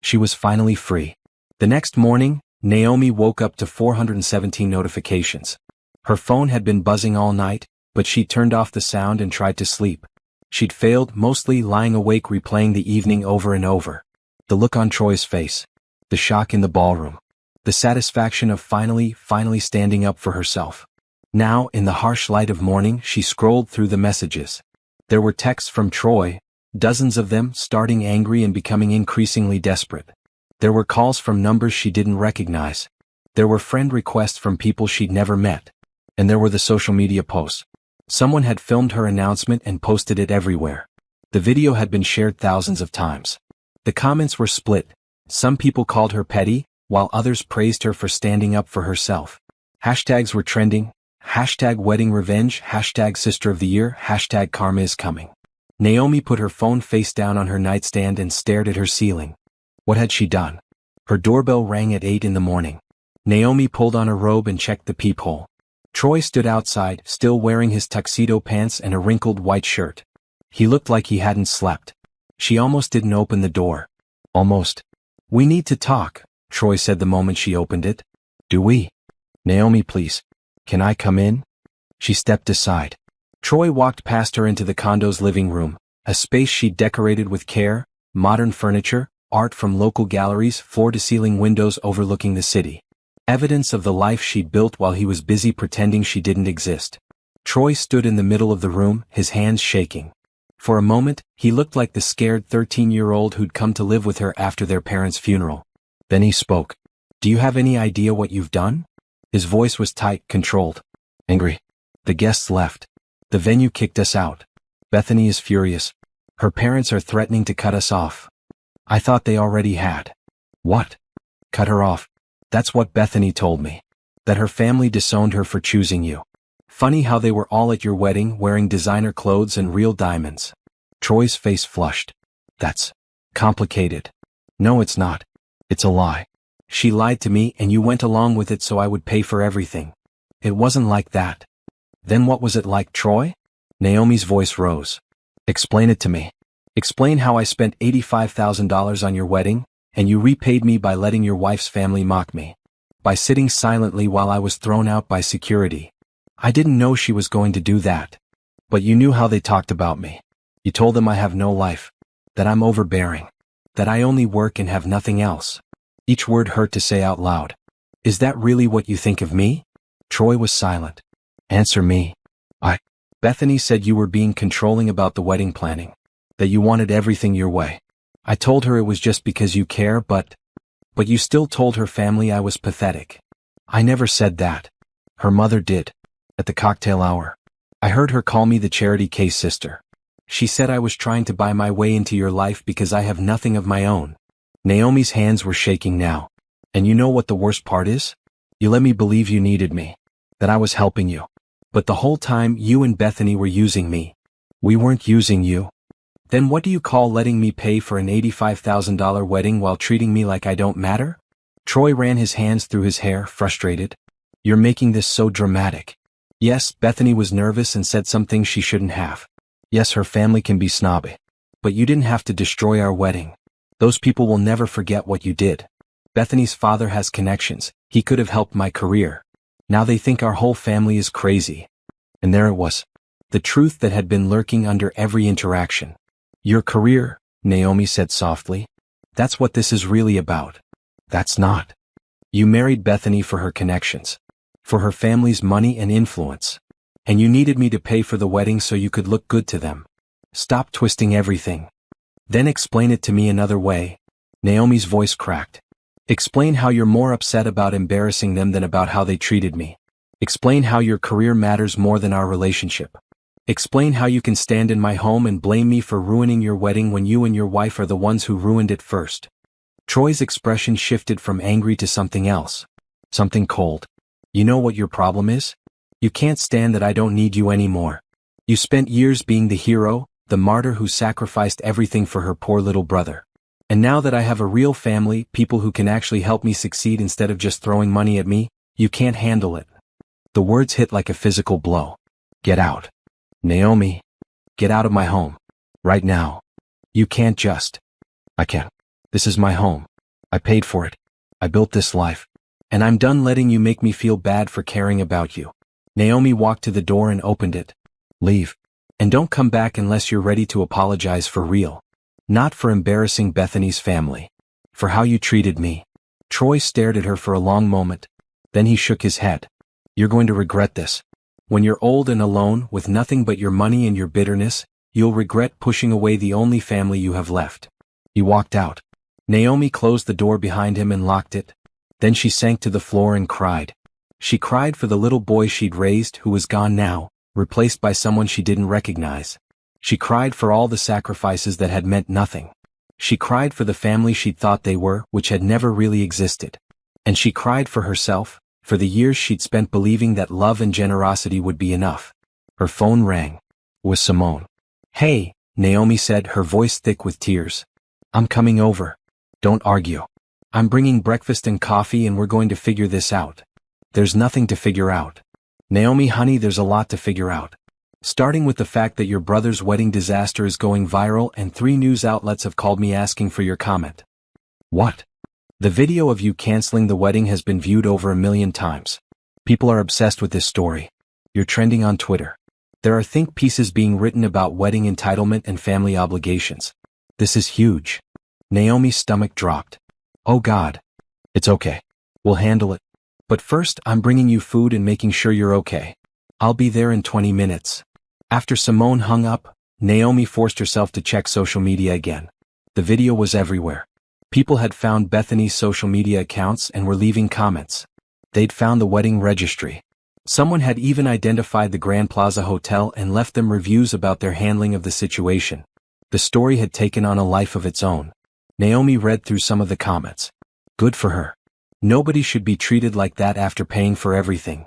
She was finally free. The next morning, Naomi woke up to 417 notifications. Her phone had been buzzing all night, but she turned off the sound and tried to sleep. She'd failed, mostly lying awake replaying the evening over and over. The look on Troy's face. The shock in the ballroom. The satisfaction of finally standing up for herself. Now, in the harsh light of morning, she scrolled through the messages. There were texts from Troy, dozens of them, starting angry and becoming increasingly desperate. There were calls from numbers she didn't recognize. There were friend requests from people she'd never met. And there were the social media posts. Someone had filmed her announcement and posted it everywhere. The video had been shared thousands of times. The comments were split. Some people called her petty, while others praised her for standing up for herself. Hashtags were trending. Hashtag wedding revenge, hashtag sister of the year, hashtag karma is coming. Naomi put her phone face down on her nightstand and stared at her ceiling. What had she done? Her doorbell rang at 8 in the morning. Naomi pulled on her robe and checked the peephole. Troy stood outside, still wearing his tuxedo pants and a wrinkled white shirt. He looked like he hadn't slept. She almost didn't open the door. Almost. We need to talk, Troy said the moment she opened it. Do we? Naomi, please. Can I come in? She stepped aside. Troy walked past her into the condo's living room, a space she'd decorated with care, modern furniture, art from local galleries, floor-to-ceiling windows overlooking the city. Evidence of the life she'd built while he was busy pretending she didn't exist. Troy stood in the middle of the room, his hands shaking. For a moment, he looked like the scared 13-year-old who'd come to live with her after their parents' funeral. Then he spoke. Do you have any idea what you've done? His voice was tight, controlled. Angry. The guests left. The venue kicked us out. Bethany is furious. Her parents are threatening to cut us off. I thought they already had. What? Cut her off. That's what Bethany told me. That her family disowned her for choosing you. Funny how they were all at your wedding wearing designer clothes and real diamonds. Troy's face flushed. That's complicated. No, it's not. It's a lie. She lied to me and you went along with it so I would pay for everything. It wasn't like that. Then what was it like, Troy? Naomi's voice rose. Explain it to me. Explain how I spent $85,000 on your wedding, and you repaid me by letting your wife's family mock me. By sitting silently while I was thrown out by security. I didn't know she was going to do that. But you knew how they talked about me. You told them I have no life. That I'm overbearing. That I only work and have nothing else. Each word hurt to say out loud. Is that really what you think of me? Troy was silent. Answer me. Bethany said you were being controlling about the wedding planning. That you wanted everything your way. I told her it was just because you care, but you still told her family I was pathetic. I never said that. Her mother did. At the cocktail hour. I heard her call me the charity case sister. She said I was trying to buy my way into your life because I have nothing of my own. Naomi's hands were shaking now. And you know what the worst part is? You let me believe you needed me. That I was helping you. But the whole time you and Bethany were using me. We weren't using you. Then what do you call letting me pay for an $85,000 wedding while treating me like I don't matter? Troy ran his hands through his hair, frustrated. You're making this so dramatic. Yes, Bethany was nervous and said some things she shouldn't have. Yes, her family can be snobby. But you didn't have to destroy our wedding. Those people will never forget what you did. Bethany's father has connections. He could have helped my career. Now they think our whole family is crazy. And there it was. The truth that had been lurking under every interaction. Your career, Naomi said softly. That's what this is really about. That's not. You married Bethany for her connections. For her family's money and influence. And you needed me to pay for the wedding so you could look good to them. Stop twisting everything. Then explain it to me another way. Naomi's voice cracked. Explain how you're more upset about embarrassing them than about how they treated me. Explain how your career matters more than our relationship. Explain how you can stand in my home and blame me for ruining your wedding when you and your wife are the ones who ruined it first. Troy's expression shifted from angry to something else. Something cold. You know what your problem is? You can't stand that I don't need you anymore. You spent years being the hero, the martyr who sacrificed everything for her poor little brother. And now that I have a real family, people who can actually help me succeed instead of just throwing money at me, you can't handle it. The words hit like a physical blow. Get out. Naomi. Get out of my home. Right now. You can't just. I can. This is my home. I paid for it. I built this life. And I'm done letting you make me feel bad for caring about you. Naomi walked to the door and opened it. Leave. And don't come back unless you're ready to apologize for real. Not for embarrassing Bethany's family. For how you treated me. Troy stared at her for a long moment. Then he shook his head. You're going to regret this. When you're old and alone, with nothing but your money and your bitterness, you'll regret pushing away the only family you have left. He walked out. Naomi closed the door behind him and locked it. Then she sank to the floor and cried. She cried for the little boy she'd raised who was gone now, replaced by someone she didn't recognize. She cried for all the sacrifices that had meant nothing. She cried for the family she'd thought they were, which had never really existed. And she cried for herself, for the years she'd spent believing that love and generosity would be enough. Her phone rang. It was Simone. Hey, Naomi said, her voice thick with tears. I'm coming over. Don't argue. I'm bringing breakfast and coffee and we're going to figure this out. There's nothing to figure out. Naomi, honey, there's a lot to figure out. Starting with the fact that your brother's wedding disaster is going viral and 3 news outlets have called me asking for your comment. What? The video of you canceling the wedding has been viewed over 1 million times. People are obsessed with this story. You're trending on Twitter. There are think pieces being written about wedding entitlement and family obligations. This is huge. Naomi's stomach dropped. Oh God. It's okay. We'll handle it. But first, I'm bringing you food and making sure you're okay. I'll be there in 20 minutes. After Simone hung up, Naomi forced herself to check social media again. The video was everywhere. People had found Bethany's social media accounts and were leaving comments. They'd found the wedding registry. Someone had even identified the Grand Plaza Hotel and left them reviews about their handling of the situation. The story had taken on a life of its own. Naomi read through some of the comments. Good for her. Nobody should be treated like that after paying for everything.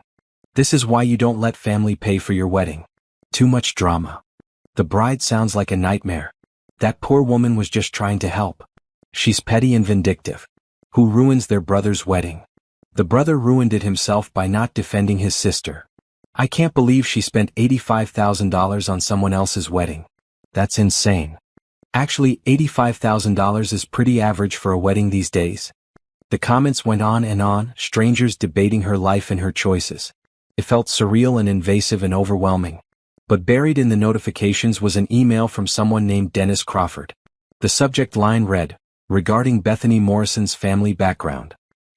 This is why you don't let family pay for your wedding. Too much drama. The bride sounds like a nightmare. That poor woman was just trying to help. She's petty and vindictive. Who ruins their brother's wedding? The brother ruined it himself by not defending his sister. I can't believe she spent $85,000 on someone else's wedding. That's insane. Actually, $85,000 is pretty average for a wedding these days. The comments went on and on, strangers debating her life and her choices. It felt surreal and invasive and overwhelming. But buried in the notifications was an email from someone named Dennis Crawford. The subject line read, regarding Bethany Morrison's family background.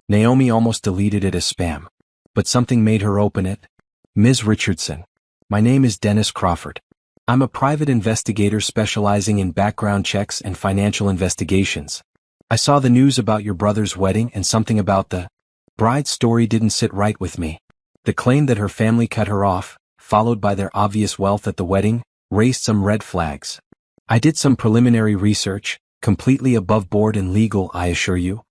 Naomi almost deleted it as spam. But something made her open it. Ms. Richardson. My name is Dennis Crawford. I'm a private investigator specializing in background checks and financial investigations. I saw the news about your brother's wedding and something about the bride's story didn't sit right with me. The claim that her family cut her off, followed by their obvious wealth at the wedding, raised some red flags. I did some preliminary research, completely above board and legal, I assure you.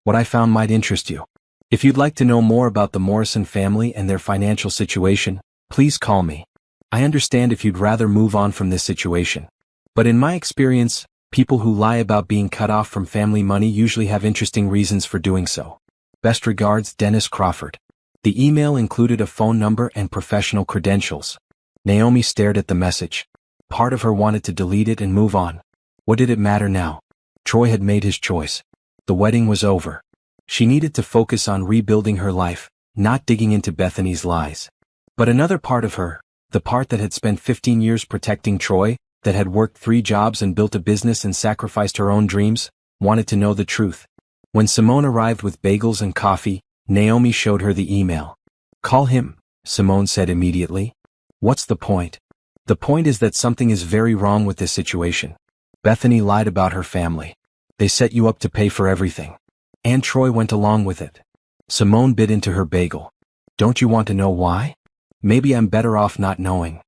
What I found might interest you. If you'd like to know more about the Morrison family and their financial situation, please call me. I understand if you'd rather move on from this situation. But in my experience, people who lie about being cut off from family money usually have interesting reasons for doing so. Best regards, Dennis Crawford. The email included a phone number and professional credentials. Naomi stared at the message. Part of her wanted to delete it and move on. What did it matter now? Troy had made his choice. The wedding was over. She needed to focus on rebuilding her life, not digging into Bethany's lies. But another part of her, the part that had spent 15 years protecting Troy, that had worked 3 jobs and built a business and sacrificed her own dreams, wanted to know the truth. When Simone arrived with bagels and coffee, Naomi showed her the email. Call him, Simone said immediately. What's the point? The point is that something is very wrong with this situation. Bethany lied about her family. They set you up to pay for everything. And Troy went along with it. Simone bit into her bagel. Don't you want to know why? Maybe I'm better off not knowing.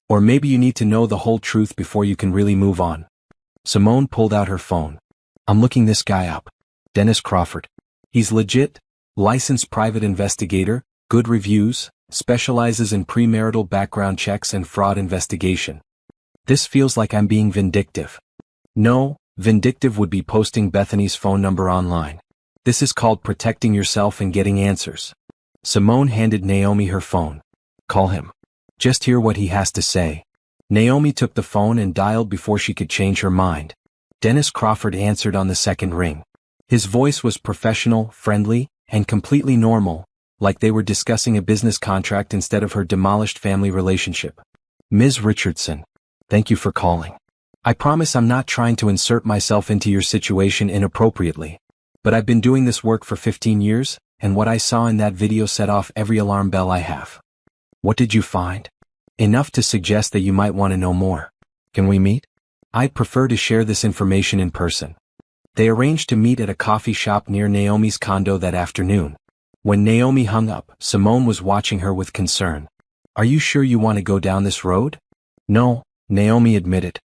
Or maybe you need to know the whole truth before you can really move on. Simone pulled out her phone. I'm looking this guy up. Dennis Crawford. He's legit, licensed private investigator, good reviews, specializes in premarital background checks and fraud investigation. This feels like I'm being vindictive. No, vindictive would be posting Bethany's phone number online. This is called protecting yourself and getting answers. Simone handed Naomi her phone. Call him. Just hear what he has to say. Naomi took the phone and dialed before she could change her mind. Dennis Crawford answered on the second ring. His voice was professional, friendly, and completely normal, like they were discussing a business contract instead of her demolished family relationship. Ms. Richardson. Thank you for calling. I promise I'm not trying to insert myself into your situation inappropriately. But I've been doing this work for 15 years, and what I saw in that video set off every alarm bell I have. What did you find? Enough to suggest that you might want to know more. Can we meet? I'd prefer to share this information in person. They arranged to meet at a coffee shop near Naomi's condo that afternoon. When Naomi hung up, Simone was watching her with concern. Are you sure you want to go down this road? No, Naomi admitted.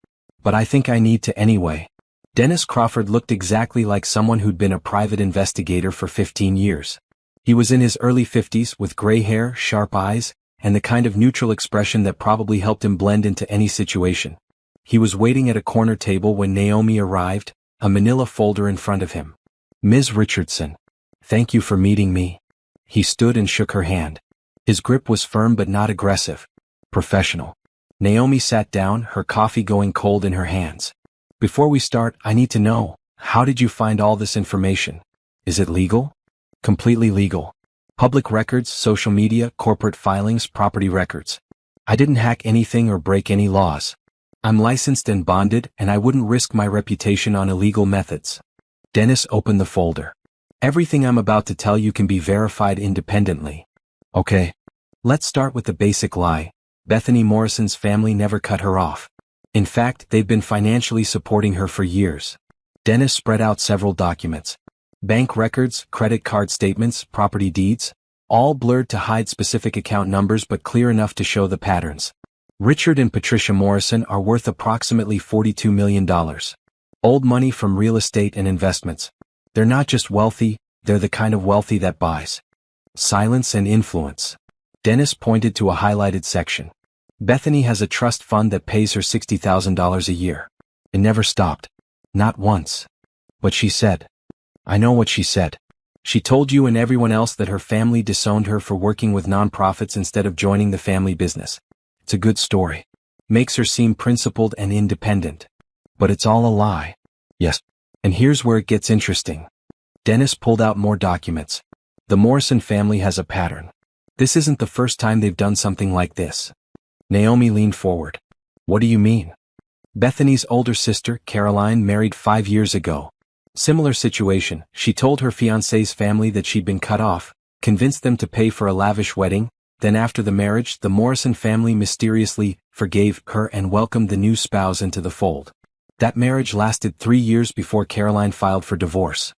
But I think I need to anyway. Dennis Crawford looked exactly like someone who'd been a private investigator for 15 years. He was in his early 50s with gray hair, sharp eyes, and the kind of neutral expression that probably helped him blend into any situation. He was waiting at a corner table when Naomi arrived, a manila folder in front of him. Ms. Richardson. Thank you for meeting me. He stood and shook her hand. His grip was firm but not aggressive. Professional. Naomi sat down, her coffee going cold in her hands. Before we start, I need to know, how did you find all this information? Is it legal? Completely legal. Public records, social media, corporate filings, property records. I didn't hack anything or break any laws. I'm licensed and bonded, and I wouldn't risk my reputation on illegal methods. Dennis opened the folder. Everything I'm about to tell you can be verified independently. Okay. Let's start with the basic lie. Bethany Morrison's family never cut her off. In fact, they've been financially supporting her for years. Dennis spread out several documents. Bank records, credit card statements, property deeds, all blurred to hide specific account numbers but clear enough to show the patterns. Richard and Patricia Morrison are worth approximately $42 million. Old money from real estate and investments. They're not just wealthy, They're the kind of wealthy that buys silence and influence. Dennis pointed to a highlighted section. Bethany has a trust fund that pays her $60,000 a year. It never stopped. Not once. But she said. I know what she said. She told you and everyone else that her family disowned her for working with nonprofits instead of joining the family business. It's a good story. Makes her seem principled and independent. But it's all a lie. Yes. And here's where it gets interesting. Dennis pulled out more documents. The Morrison family has a pattern. This isn't the first time they've done something like this. Naomi leaned forward. What do you mean? Bethany's older sister, Caroline, married 5 years ago. Similar situation, she told her fiancé's family that she'd been cut off, convinced them to pay for a lavish wedding, then after the marriage, the Morrison family mysteriously forgave her and welcomed the new spouse into the fold. That marriage lasted 3 years before Caroline filed for divorce.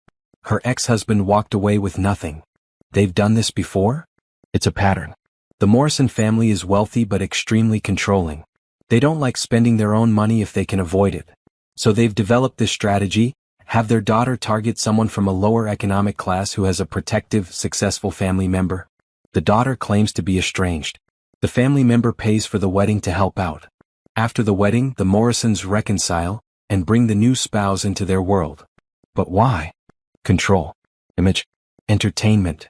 Her ex-husband walked away with nothing. They've done this before? It's a pattern. The Morrison family is wealthy but extremely controlling. They don't like spending their own money if they can avoid it. So they've developed this strategy: have their daughter target someone from a lower economic class who has a protective, successful family member. The daughter claims to be estranged. The family member pays for the wedding to help out. After the wedding, the Morrisons reconcile and bring the new spouse into their world. But why? Control. Image. Entertainment.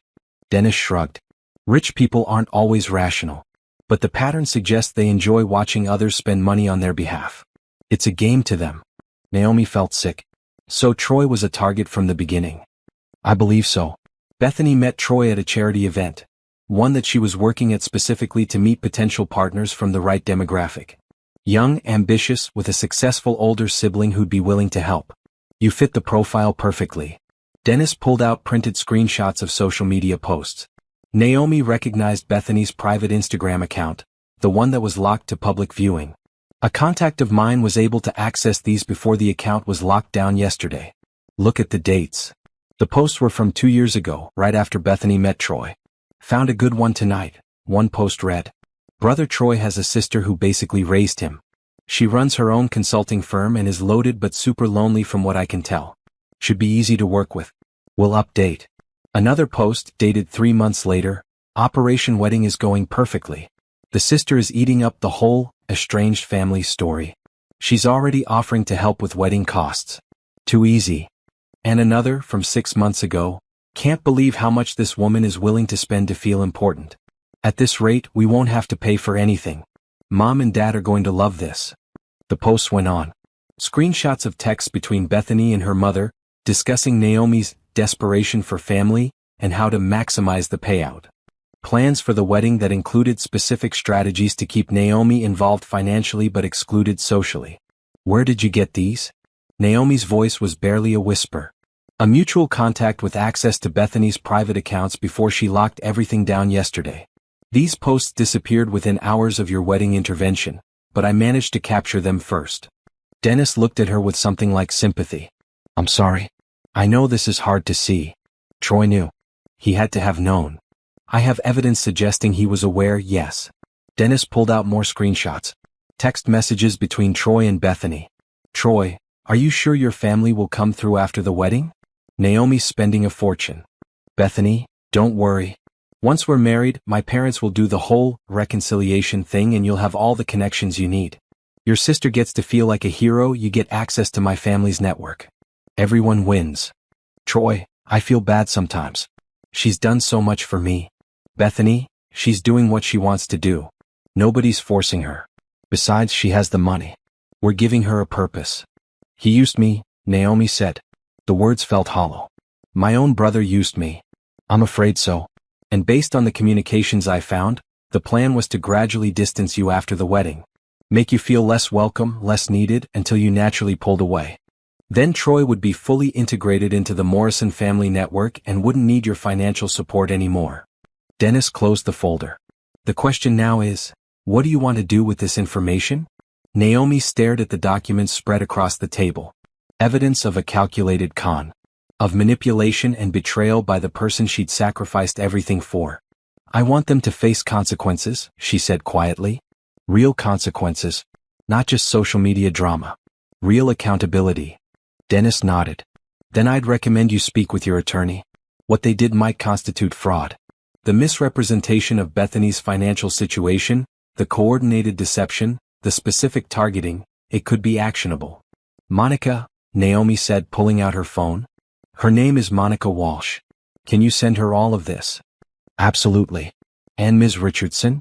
Dennis shrugged. Rich people aren't always rational. But the pattern suggests they enjoy watching others spend money on their behalf. It's a game to them. Naomi felt sick. So Troy was a target from the beginning. I believe so. Bethany met Troy at a charity event. One that she was working at specifically to meet potential partners from the right demographic. Young, ambitious, with a successful older sibling who'd be willing to help. You fit the profile perfectly. Dennis pulled out printed screenshots of social media posts. Naomi recognized Bethany's private Instagram account, the one that was locked to public viewing. A contact of mine was able to access these before the account was locked down yesterday. Look at the dates. The posts were from 2 years ago, right after Bethany met Troy. Found a good one tonight. One post read, Brother Troy has a sister who basically raised him. She runs her own consulting firm and is loaded but super lonely from what I can tell. Should be easy to work with. We'll update. Another post, dated 3 months later, Operation Wedding is going perfectly. The sister is eating up the whole estranged family story. She's already offering to help with wedding costs. Too easy. And another, from 6 months ago, can't believe how much this woman is willing to spend to feel important. At this rate, we won't have to pay for anything. Mom and Dad are going to love this. The post went on. Screenshots of texts between Bethany and her mother, discussing Naomi's desperation for family and how to maximize the payout. Plans for the wedding that included specific strategies to keep Naomi involved financially but excluded socially. Where did you get these? Naomi's voice was barely a whisper. A mutual contact with access to Bethany's private accounts before she locked everything down yesterday. These posts disappeared within hours of your wedding intervention, but I managed to capture them first. Dennis looked at her with something like sympathy. I'm sorry. I know this is hard to see. Troy knew. He had to have known. I have evidence suggesting he was aware, yes. Dennis pulled out more screenshots. Text messages between Troy and Bethany. Troy, are you sure your family will come through after the wedding? Naomi's spending a fortune. Bethany, don't worry. Once we're married, my parents will do the whole reconciliation thing and you'll have all the connections you need. Your sister gets to feel like a hero, you get access to my family's network. Everyone wins. Troy, I feel bad sometimes. She's done so much for me. Bethany, she's doing what she wants to do. Nobody's forcing her. Besides, she has the money. We're giving her a purpose. He used me, Naomi said. The words felt hollow. My own brother used me. I'm afraid so. And based on the communications I found, the plan was to gradually distance you after the wedding. Make you feel less welcome, less needed, until you naturally pulled away. Then Troy would be fully integrated into the Morrison family network and wouldn't need your financial support anymore. Dennis closed the folder. The question now is, what do you want to do with this information? Naomi stared at the documents spread across the table. Evidence of a calculated con. Of manipulation and betrayal by the person she'd sacrificed everything for. I want them to face consequences, she said quietly. Real consequences. Not just social media drama. Real accountability. Dennis nodded. Then I'd recommend you speak with your attorney. What they did might constitute fraud. The misrepresentation of Bethany's financial situation, the coordinated deception, the specific targeting, it could be actionable. Monica, Naomi said, pulling out her phone. Her name is Monica Walsh. Can you send her all of this? Absolutely. And Ms. Richardson?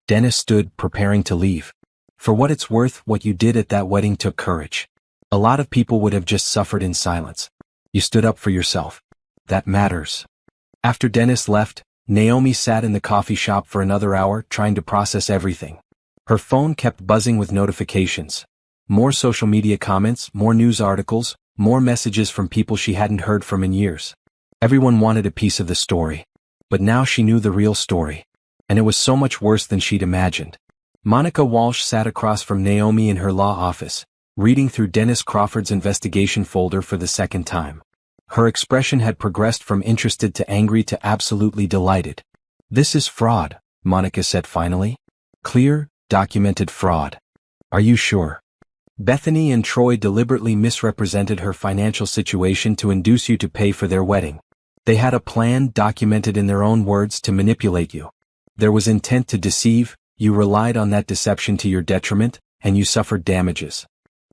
Dennis stood, preparing to leave. For what it's worth, what you did at that wedding took courage. A lot of people would have just suffered in silence. You stood up for yourself. That matters. After Dennis left, Naomi sat in the coffee shop for another hour, trying to process everything. Her phone kept buzzing with notifications. More social media comments, more news articles, more messages from people she hadn't heard from in years. Everyone wanted a piece of the story. But now she knew the real story. And it was so much worse than she'd imagined. Monica Walsh sat across from Naomi in her law office, reading through Dennis Crawford's investigation folder for the second time. Her expression had progressed from interested to angry to absolutely delighted. This is fraud, Monica said finally. Clear, documented fraud. Are you sure? Bethany and Troy deliberately misrepresented her financial situation to induce you to pay for their wedding. They had a plan, documented in their own words, to manipulate you. There was intent to deceive, you relied on that deception to your detriment, and you suffered damages.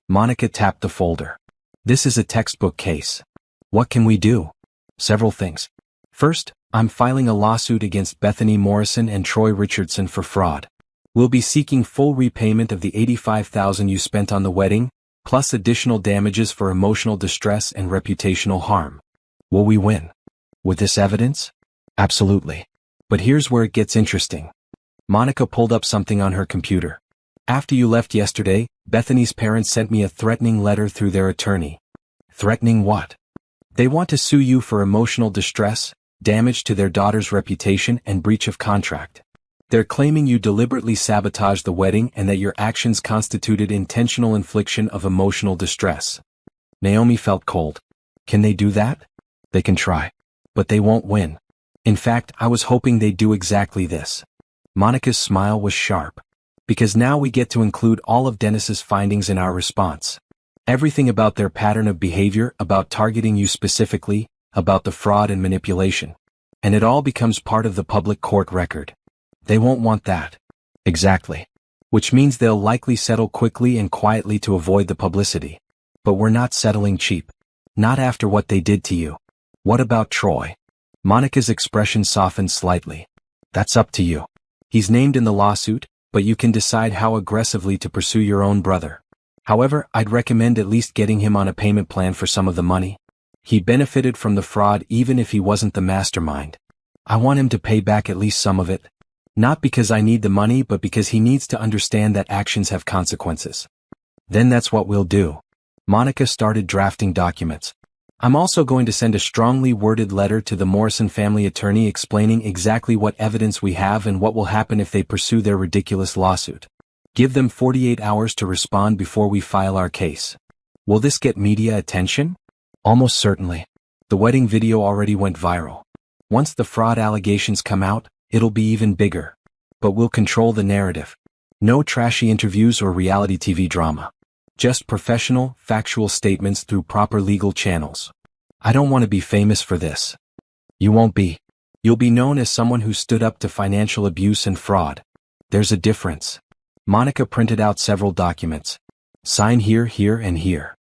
Monica tapped the folder. This is a textbook case. What can we do? Several things. First, I'm filing a lawsuit against Bethany Morrison and Troy Richardson for fraud. We'll be seeking full repayment of the $85,000 you spent on the wedding, plus additional damages for emotional distress and reputational harm. Will we win? With this evidence? Absolutely. But here's where it gets interesting. Monica pulled up something on her computer. After you left yesterday, Bethany's parents sent me a threatening letter through their attorney. Threatening what? They want to sue you for emotional distress, damage to their daughter's reputation, and breach of contract. They're claiming you deliberately sabotaged the wedding and that your actions constituted intentional infliction of emotional distress. Naomi felt cold. Can they do that? They can try. But they won't win. In fact, I was hoping they'd do exactly this. Monica's smile was sharp. Because now we get to include all of Dennis's findings in our response. Everything about their pattern of behavior, about targeting you specifically, about the fraud and manipulation. And it all becomes part of the public court record. They won't want that. Exactly. Which means they'll likely settle quickly and quietly to avoid the publicity. But we're not settling cheap. Not after what they did to you. What about Troy? Monica's expression softened slightly. That's up to you. He's named in the lawsuit, but you can decide how aggressively to pursue your own brother. However, I'd recommend at least getting him on a payment plan for some of the money. He benefited from the fraud even if he wasn't the mastermind. I want him to pay back at least some of it. Not because I need the money, but because he needs to understand that actions have consequences. Then that's what we'll do. Monica started drafting documents. I'm also going to send a strongly worded letter to the Morrison family attorney explaining exactly what evidence we have and what will happen if they pursue their ridiculous lawsuit. Give them 48 hours to respond before we file our case. Will this get media attention? Almost certainly. The wedding video already went viral. Once the fraud allegations come out, it'll be even bigger. But we'll control the narrative. No trashy interviews or reality TV drama. Just professional, factual statements through proper legal channels. I don't want to be famous for this. You won't be. You'll be known as someone who stood up to financial abuse and fraud. There's a difference. Monica printed out several documents. Sign here, here, and here.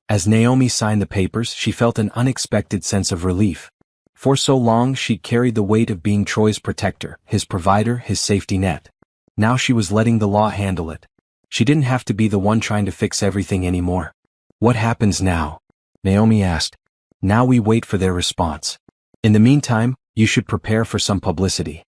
As Naomi signed the papers, she felt an unexpected sense of relief. For so long, she'd carried the weight of being Troy's protector, his provider, his safety net. Now she was letting the law handle it. She didn't have to be the one trying to fix everything anymore. What happens now? Naomi asked. Now we wait for their response. In the meantime, you should prepare for some publicity.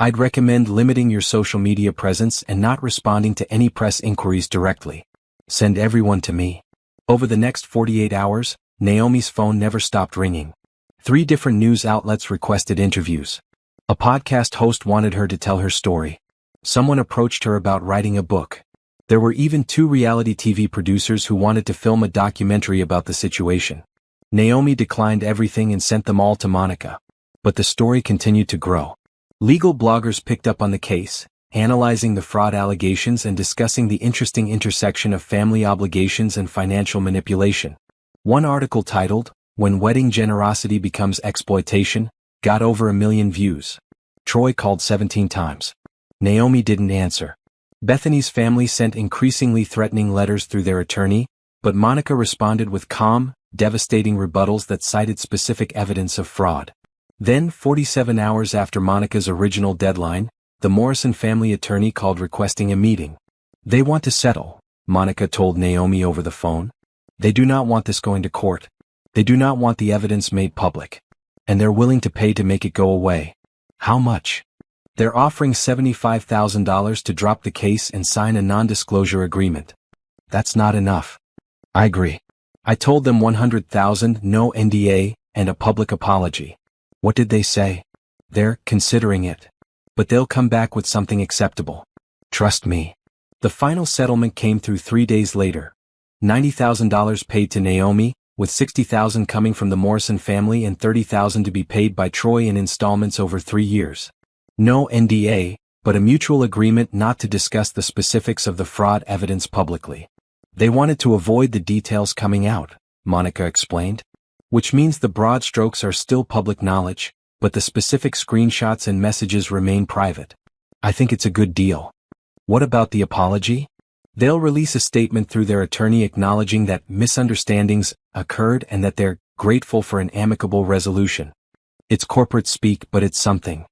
I'd recommend limiting your social media presence and not responding to any press inquiries directly. Send everyone to me. Over the next 48 hours, Naomi's phone never stopped ringing. 3 different news outlets requested interviews. A podcast host wanted her to tell her story. Someone approached her about writing a book. There were even 2 reality TV producers who wanted to film a documentary about the situation. Naomi declined everything and sent them all to Monica. But the story continued to grow. Legal bloggers picked up on the case, analyzing the fraud allegations and discussing the interesting intersection of family obligations and financial manipulation. One article titled, "When Wedding Generosity Becomes Exploitation," Got over 1 million views. Troy called 17 times. Naomi didn't answer. Bethany's family sent increasingly threatening letters through their attorney, but Monica responded with calm, devastating rebuttals that cited specific evidence of fraud. Then, 47 hours after Monica's original deadline, the Morrison family attorney called requesting a meeting. They want to settle, Monica told Naomi over the phone. They do not want this going to court. They do not want the evidence made public. And they're willing to pay to make it go away. How much? They're offering $75,000 to drop the case and sign a non-disclosure agreement. That's not enough. I agree. I told them $100,000, no NDA, and a public apology. What did they say? They're considering it. But they'll come back with something acceptable. Trust me. The final settlement came through 3 days later. $90,000 paid to Naomi, with $60,000 coming from the Morrison family and $30,000 to be paid by Troy in installments over 3 years. No NDA, but a mutual agreement not to discuss the specifics of the fraud evidence publicly. They wanted to avoid the details coming out, Monica explained. Which means the broad strokes are still public knowledge, but the specific screenshots and messages remain private. I think it's a good deal. What about the apology? They'll release a statement through their attorney acknowledging that misunderstandings occurred and that they're grateful for an amicable resolution. It's corporate speak, but it's something.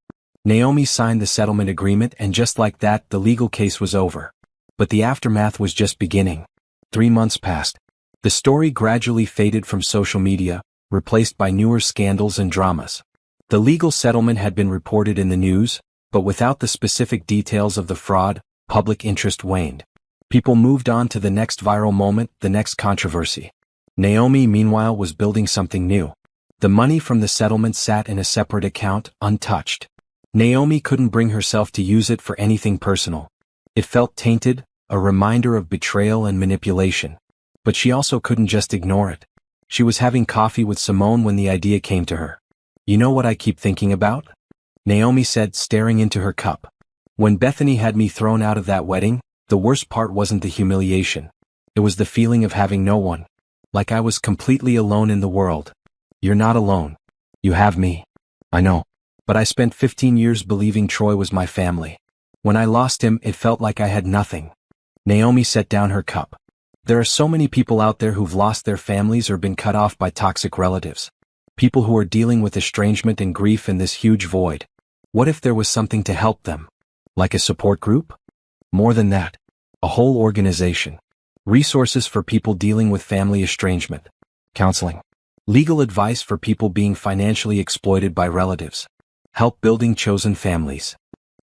Naomi signed the settlement agreement, and just like that, the legal case was over. But the aftermath was just beginning. 3 months passed. The story gradually faded from social media, replaced by newer scandals and dramas. The legal settlement had been reported in the news, but without the specific details of the fraud, public interest waned. People moved on to the next viral moment, the next controversy. Naomi, meanwhile, was building something new. The money from the settlement sat in a separate account, untouched. Naomi couldn't bring herself to use it for anything personal. It felt tainted, a reminder of betrayal and manipulation. But she also couldn't just ignore it. She was having coffee with Simone when the idea came to her. You know what I keep thinking about? Naomi said, staring into her cup. When Bethany had me thrown out of that wedding, the worst part wasn't the humiliation. It was the feeling of having no one. Like I was completely alone in the world. You're not alone. You have me. I know. But I spent 15 years believing Troy was my family. When I lost him, it felt like I had nothing. Naomi set down her cup. There are so many people out there who've lost their families or been cut off by toxic relatives. People who are dealing with estrangement and grief in this huge void. What if there was something to help them? Like a support group? More than that. A whole organization. Resources for people dealing with family estrangement. Counseling. Legal advice for people being financially exploited by relatives. Help building chosen families.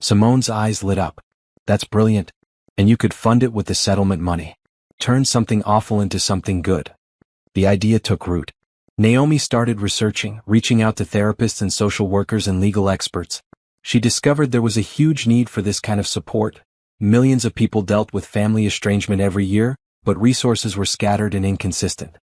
Simone's eyes lit up. That's brilliant. And you could fund it with the settlement money. Turn something awful into something good. The idea took root. Naomi started researching, reaching out to therapists and social workers and legal experts. She discovered there was a huge need for this kind of support. Millions of people dealt with family estrangement every year, but resources were scattered and inconsistent.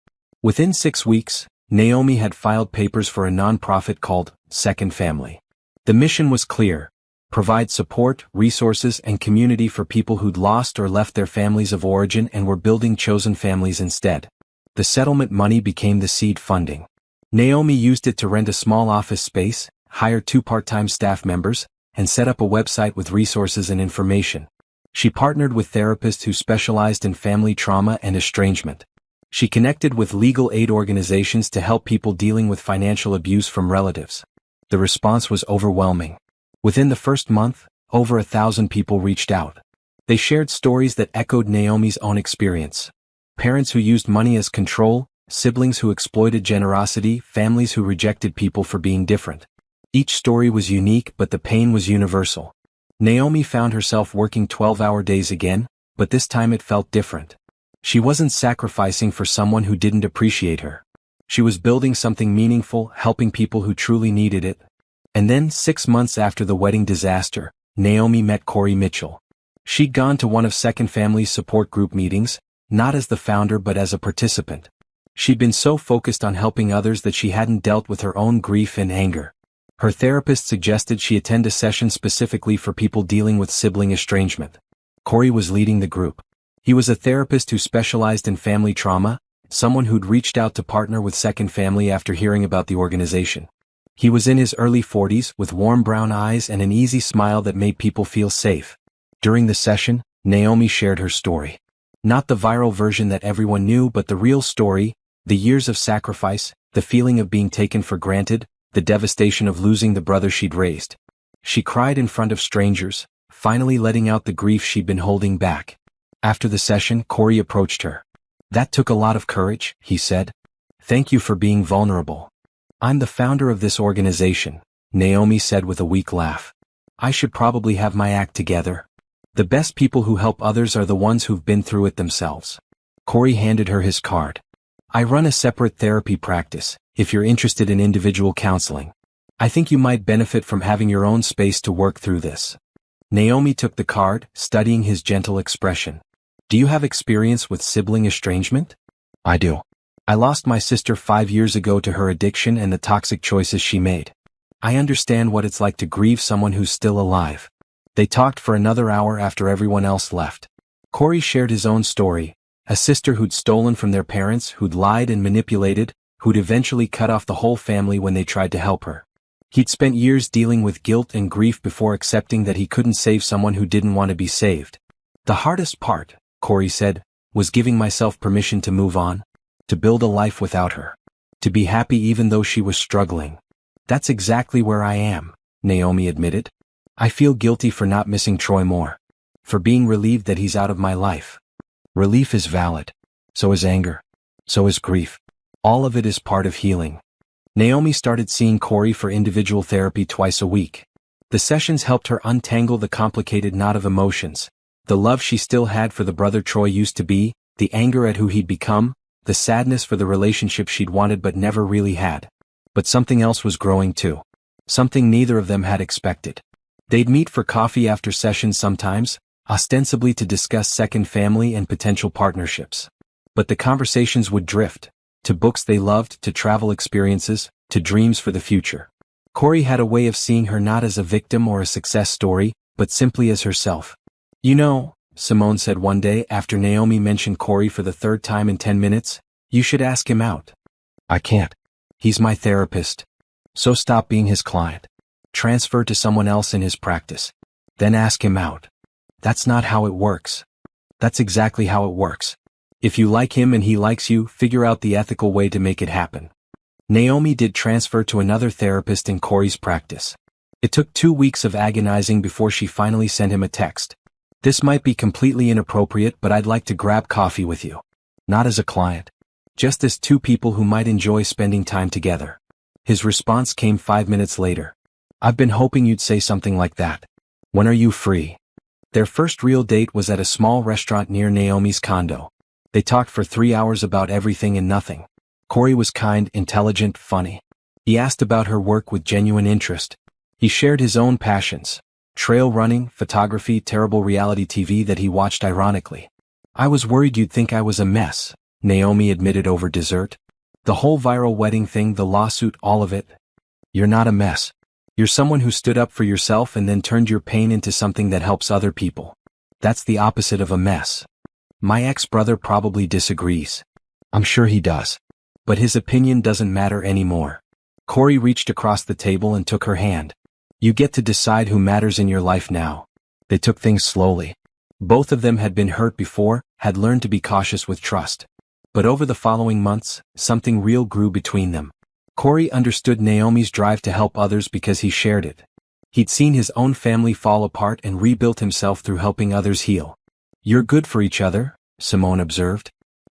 Within 6 weeks, Naomi had filed papers for a nonprofit called Second Family. The mission was clear: provide support, resources, and community for people who'd lost or left their families of origin and were building chosen families instead. The settlement money became the seed funding. Naomi used it to rent a small office space, hire 2 part-time staff members, and set up a website with resources and information. She partnered with therapists who specialized in family trauma and estrangement. She connected with legal aid organizations to help people dealing with financial abuse from relatives. The response was overwhelming. Within the first month, over 1,000 people reached out. They shared stories that echoed Naomi's own experience. Parents who used money as control, siblings who exploited generosity, families who rejected people for being different. Each story was unique, but the pain was universal. Naomi found herself working 12-hour days again, but this time it felt different. She wasn't sacrificing for someone who didn't appreciate her. She was building something meaningful, helping people who truly needed it. And then, 6 months after the wedding disaster, Naomi met Corey Mitchell. She'd gone to one of Second Family's support group meetings, not as the founder but as a participant. She'd been so focused on helping others that she hadn't dealt with her own grief and anger. Her therapist suggested she attend a session specifically for people dealing with sibling estrangement. Corey was leading the group. He was a therapist who specialized in family trauma, someone who'd reached out to partner with Second Family after hearing about the organization. He was in his early 40s with warm brown eyes and an easy smile that made people feel safe. During the session, Naomi shared her story. Not the viral version that everyone knew, but the real story, the years of sacrifice, the feeling of being taken for granted, the devastation of losing the brother she'd raised. She cried in front of strangers, finally letting out the grief she'd been holding back. After the session, Corey approached her. "That took a lot of courage," he said. "Thank you for being vulnerable." "I'm the founder of this organization," Naomi said with a weak laugh. "I should probably have my act together. The best people who help others are the ones who've been through it themselves." Corey handed her his card. "I run a separate therapy practice, if you're interested in individual counseling. I think you might benefit from having your own space to work through this." Naomi took the card, studying his gentle expression. "Do you have experience with sibling estrangement?" "I do. I lost my sister 5 years ago to her addiction and the toxic choices she made. I understand what it's like to grieve someone who's still alive." They talked for another hour after everyone else left. Corey shared his own story, a sister who'd stolen from their parents, who'd lied and manipulated, who'd eventually cut off the whole family when they tried to help her. He'd spent years dealing with guilt and grief before accepting that he couldn't save someone who didn't want to be saved. "The hardest part," Corey said, "was giving myself permission to move on, to build a life without her, to be happy even though she was struggling." "That's exactly where I am," Naomi admitted. "I feel guilty for not missing Troy more, for being relieved that he's out of my life." Relief is valid. So is anger. So is grief. All of it is part of healing. Naomi started seeing Corey for individual therapy twice a week. The sessions helped her untangle the complicated knot of emotions, the love she still had for the brother Troy used to be, the anger at who he'd become, the sadness for the relationship she'd wanted but never really had. But something else was growing too. Something neither of them had expected. They'd meet for coffee after sessions sometimes, ostensibly to discuss second family and potential partnerships. But the conversations would drift, to books they loved, to travel experiences, to dreams for the future. Corey had a way of seeing her not as a victim or a success story, but simply as herself. "You know," Simone said one day after Naomi mentioned Corey for the third time in 10 minutes, "you should ask him out." "I can't. He's my therapist." "So stop being his client. Transfer to someone else in his practice. Then ask him out." "That's not how it works." "That's exactly how it works. If you like him and he likes you, figure out the ethical way to make it happen." Naomi did transfer to another therapist in Corey's practice. It took 2 weeks of agonizing before she finally sent him a text. "This might be completely inappropriate, but I'd like to grab coffee with you. Not as a client. Just as two people who might enjoy spending time together." His response came 5 minutes later. "I've been hoping you'd say something like that. When are you free?" Their first real date was at a small restaurant near Naomi's condo. They talked for 3 hours about everything and nothing. Corey was kind, intelligent, funny. He asked about her work with genuine interest. He shared his own passions: trail running, photography, terrible reality TV that he watched ironically. "I was worried you'd think I was a mess," Naomi admitted over dessert. "The whole viral wedding thing, the lawsuit, all of it. You're not a mess. You're someone who stood up for yourself and then turned your pain into something that helps other people. That's the opposite of a mess." "My ex-brother probably disagrees." "I'm sure he does. But his opinion doesn't matter anymore." Corey reached across the table and took her hand. "You get to decide who matters in your life now." They took things slowly. Both of them had been hurt before, had learned to be cautious with trust. But over the following months, something real grew between them. Corey understood Naomi's drive to help others because he shared it. He'd seen his own family fall apart and rebuilt himself through helping others heal. "You're good for each other," Simone observed.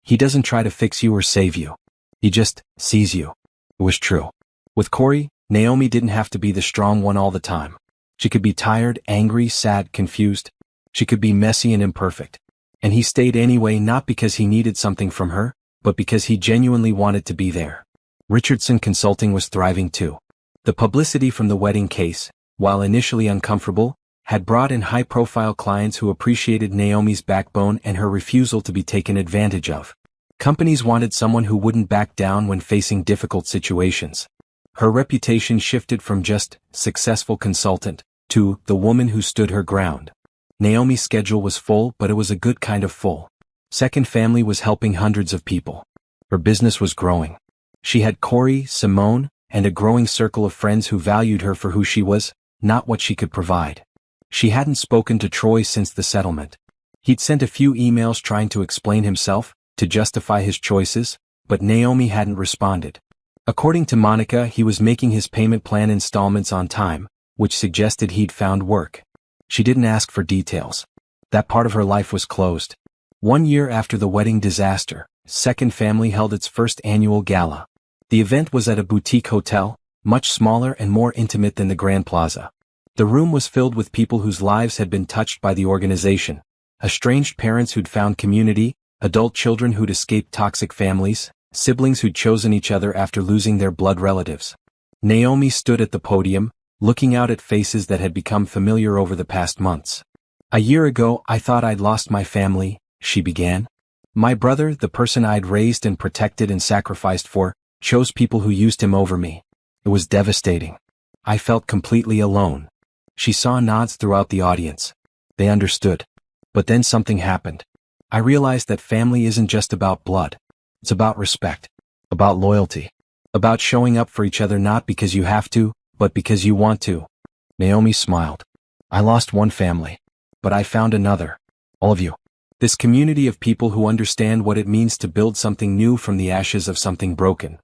"He doesn't try to fix you or save you. He just sees you." It was true. With Corey, Naomi didn't have to be the strong one all the time. She could be tired, angry, sad, confused. She could be messy and imperfect. And he stayed anyway, not because he needed something from her, but because he genuinely wanted to be there. Richardson Consulting was thriving too. The publicity from the wedding case, while initially uncomfortable, had brought in high-profile clients who appreciated Naomi's backbone and her refusal to be taken advantage of. Companies wanted someone who wouldn't back down when facing difficult situations. Her reputation shifted from just successful consultant to the woman who stood her ground. Naomi's schedule was full, but it was a good kind of full. Second Family was helping hundreds of people. Her business was growing. She had Corey, Simone, and a growing circle of friends who valued her for who she was, not what she could provide. She hadn't spoken to Troy since the settlement. He'd sent a few emails trying to explain himself, to justify his choices, but Naomi hadn't responded. According to Monica, he was making his payment plan installments on time, which suggested he'd found work. She didn't ask for details. That part of her life was closed. 1 year after the wedding disaster, Second Family held its first annual gala. The event was at a boutique hotel, much smaller and more intimate than the Grand Plaza. The room was filled with people whose lives had been touched by the organization. Estranged parents who'd found community, adult children who'd escaped toxic families, siblings who'd chosen each other after losing their blood relatives. Naomi stood at the podium, looking out at faces that had become familiar over the past months. "A year ago, I thought I'd lost my family," she began. "My brother, the person I'd raised and protected and sacrificed for, chose people who used him over me. It was devastating. I felt completely alone." She saw nods throughout the audience. They understood. But then something happened. "I realized that family isn't just about blood. It's about respect, about loyalty, about showing up for each other not because you have to, but because you want to." Naomi smiled. "I lost one family, but I found another. All of you. This community of people who understand what it means to build something new from the ashes of something broken."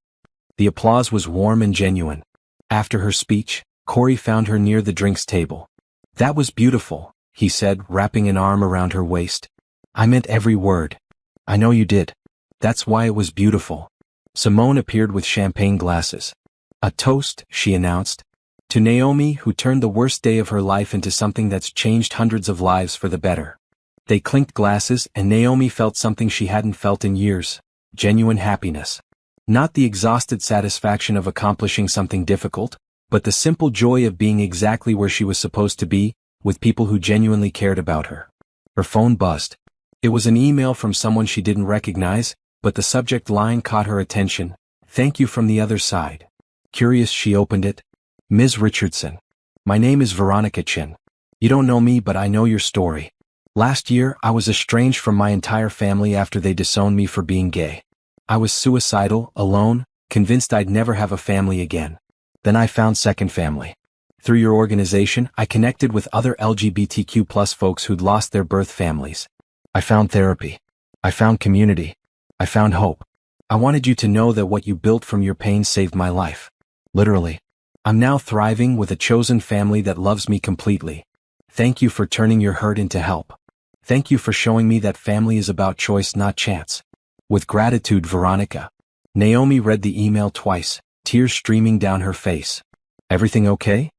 The applause was warm and genuine. After her speech, Corey found her near the drinks table. "That was beautiful," he said, wrapping an arm around her waist. "I meant every word." "I know you did. That's why it was beautiful." Simone appeared with champagne glasses. "A toast," she announced, "to Naomi, who turned the worst day of her life into something that's changed hundreds of lives for the better." They clinked glasses, and Naomi felt something she hadn't felt in years: genuine happiness. Not the exhausted satisfaction of accomplishing something difficult, but the simple joy of being exactly where she was supposed to be, with people who genuinely cared about her. Her phone buzzed. It was an email from someone she didn't recognize, but the subject line caught her attention: "Thank you from the other side." Curious, she opened it. "Ms. Richardson. My name is Veronica Chin. You don't know me, but I know your story. Last year, I was estranged from my entire family after they disowned me for being gay. I was suicidal, alone, convinced I'd never have a family again. Then I found Second Family. Through your organization, I connected with other LGBTQ+ folks who'd lost their birth families. I found therapy. I found community. I found hope. I wanted you to know that what you built from your pain saved my life. Literally. I'm now thriving with a chosen family that loves me completely. Thank you for turning your hurt into help. Thank you for showing me that family is about choice, not chance. With gratitude, Veronica." Naomi read the email twice, tears streaming down her face. "Everything okay?"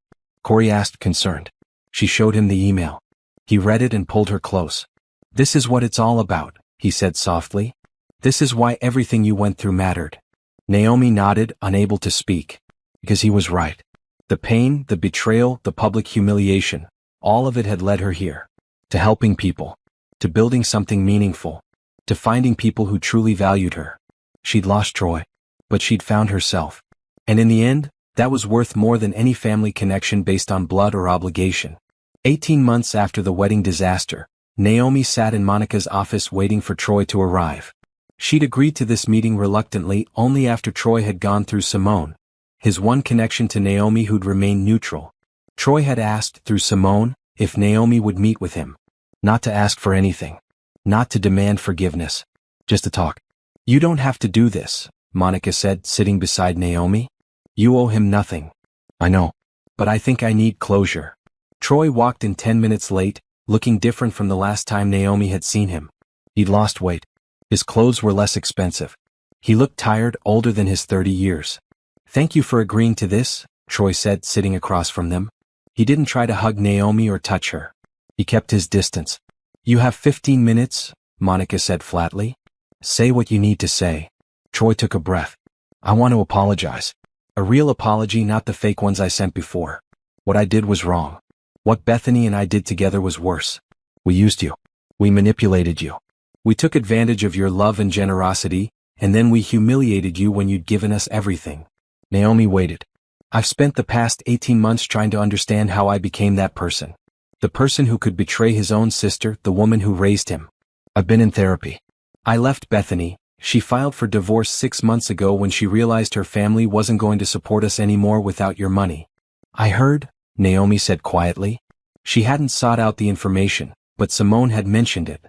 Corey asked, concerned. She showed him the email. He read it and pulled her close. "This is what it's all about," he said softly. "This is why everything you went through mattered." Naomi nodded, unable to speak. Because he was right. The pain, the betrayal, the public humiliation, all of it had led her here. To helping people. To building something meaningful. To finding people who truly valued her. She'd lost Troy. But she'd found herself. And in the end, that was worth more than any family connection based on blood or obligation. 18 months after the wedding disaster, Naomi sat in Monica's office waiting for Troy to arrive. She'd agreed to this meeting reluctantly only after Troy had gone through Simone, his one connection to Naomi who'd remained neutral. Troy had asked, through Simone, if Naomi would meet with him. Not to ask for anything. Not to demand forgiveness. Just to talk. "You don't have to do this," Monica said, sitting beside Naomi. "You owe him nothing." "I know. But I think I need closure." Troy walked in 10 minutes late, looking different from the last time Naomi had seen him. He'd lost weight. His clothes were less expensive. He looked tired, older than his 30 years. "Thank you for agreeing to this," Troy said, sitting across from them. He didn't try to hug Naomi or touch her. He kept his distance. "You have 15 minutes, Monica said flatly. "Say what you need to say." Troy took a breath. "I want to apologize. A real apology, not the fake ones I sent before. What I did was wrong. What Bethany and I did together was worse. We used you. We manipulated you. We took advantage of your love and generosity, and then we humiliated you when you'd given us everything." Naomi waited. "I've spent the past 18 months trying to understand how I became that person. The person who could betray his own sister, the woman who raised him. I've been in therapy. I left Bethany, She filed for divorce 6 months ago when she realized her family wasn't going to support us anymore without your money. I heard, Naomi said quietly. She hadn't sought out the information, but Simone had mentioned it.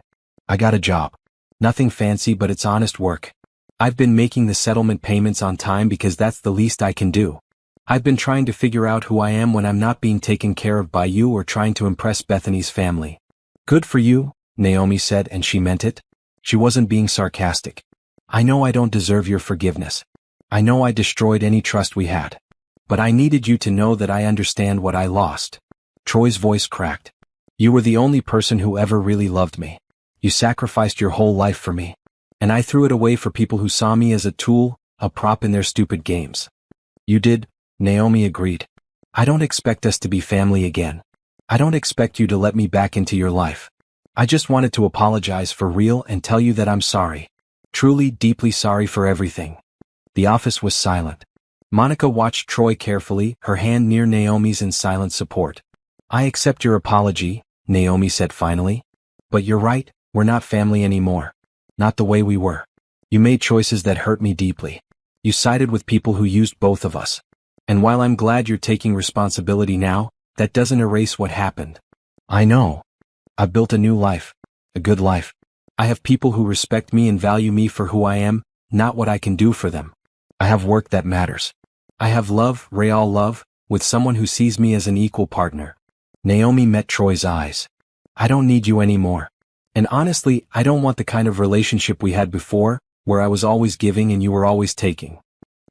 I got a job. Nothing fancy, but it's honest work. I've been making the settlement payments on time because that's the least I can do. I've been trying to figure out who I am when I'm not being taken care of by you or trying to impress Bethany's family. Good for you, Naomi said, and she meant it. She wasn't being sarcastic. I know I don't deserve your forgiveness. I know I destroyed any trust we had. But I needed you to know that I understand what I lost. Troy's voice cracked. You were the only person who ever really loved me. You sacrificed your whole life for me. And I threw it away for people who saw me as a tool, a prop in their stupid games. You did, Naomi agreed. I don't expect us to be family again. I don't expect you to let me back into your life. I just wanted to apologize for real and tell you that I'm sorry. Truly, deeply sorry for everything. The office was silent. Monica watched Troy carefully, her hand near Naomi's in silent support. I accept your apology, Naomi said finally. But you're right, we're not family anymore. Not the way we were. You made choices that hurt me deeply. You sided with people who used both of us. And while I'm glad you're taking responsibility now, that doesn't erase what happened. I know. I've built a new life. A good life. I have people who respect me and value me for who I am, not what I can do for them. I have work that matters. I have love, real love, with someone who sees me as an equal partner. Naomi met Troy's eyes. I don't need you anymore. And honestly, I don't want the kind of relationship we had before, where I was always giving and you were always taking.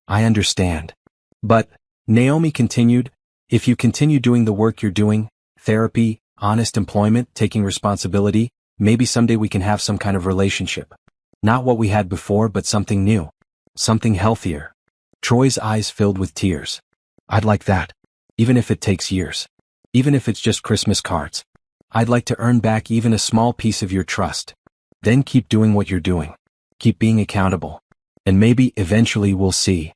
I understand. But, Naomi continued, if you continue doing the work you're doing, therapy, honest employment, taking responsibility, maybe someday we can have some kind of relationship. Not what we had before, but something new. Something healthier. Troy's eyes filled with tears. I'd like that. Even if it takes years. Even if it's just Christmas cards. I'd like to earn back even a small piece of your trust. Then keep doing what you're doing. Keep being accountable. And maybe eventually we'll see.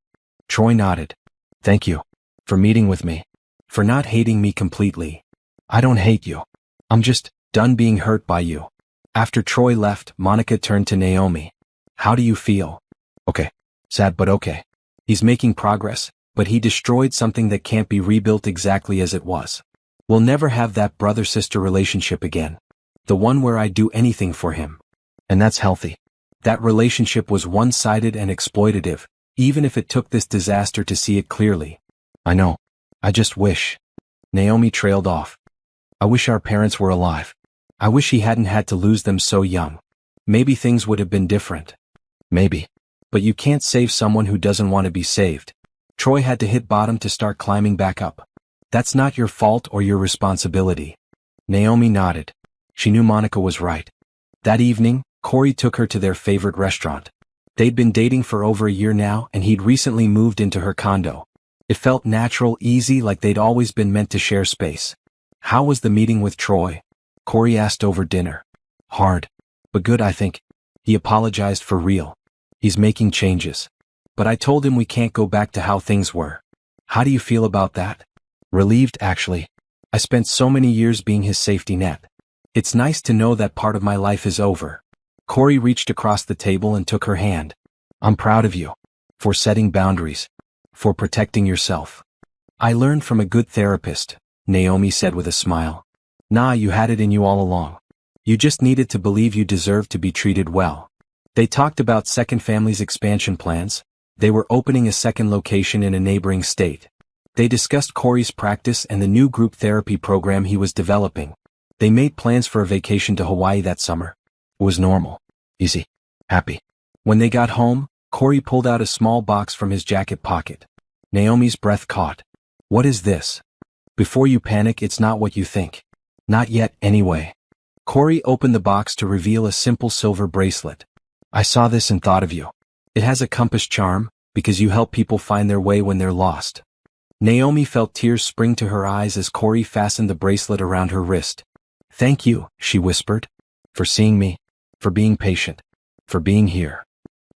Troy nodded. Thank you. For meeting with me. For not hating me completely. I don't hate you. I'm just done being hurt by you. After Troy left, Monica turned to Naomi. How do you feel? Okay. Sad but okay. He's making progress, but he destroyed something that can't be rebuilt exactly as it was. We'll never have that brother-sister relationship again. The one where I'd do anything for him. And that's healthy. That relationship was one-sided and exploitative, even if it took this disaster to see it clearly. I know. I just wish. Naomi trailed off. I wish our parents were alive. I wish he hadn't had to lose them so young. Maybe things would have been different. Maybe. But you can't save someone who doesn't want to be saved. Troy had to hit bottom to start climbing back up. That's not your fault or your responsibility. Naomi nodded. She knew Monica was right. That evening, Corey took her to their favorite restaurant. They'd been dating for over a year now, and he'd recently moved into her condo. It felt natural, easy, like they'd always been meant to share space. How was the meeting with Troy? Corey asked over dinner. Hard. But good, I think. He apologized for real. He's making changes. But I told him we can't go back to how things were. How do you feel about that? Relieved, actually. I spent so many years being his safety net. It's nice to know that part of my life is over. Corey reached across the table and took her hand. I'm proud of you. For setting boundaries. For protecting yourself. I learned from a good therapist, Naomi said with a smile. Nah, you had it in you all along. You just needed to believe you deserved to be treated well. They talked about Second Family's expansion plans. They were opening a second location in a neighboring state. They discussed Corey's practice and the new group therapy program he was developing. They made plans for a vacation to Hawaii that summer. It was normal. Easy. Happy. When they got home, Corey pulled out a small box from his jacket pocket. Naomi's breath caught. What is this? Before you panic, it's not what you think. Not yet, anyway. Corey opened the box to reveal a simple silver bracelet. I saw this and thought of you. It has a compass charm, because you help people find their way when they're lost. Naomi felt tears spring to her eyes as Corey fastened the bracelet around her wrist. Thank you, she whispered. For seeing me. For being patient. For being here.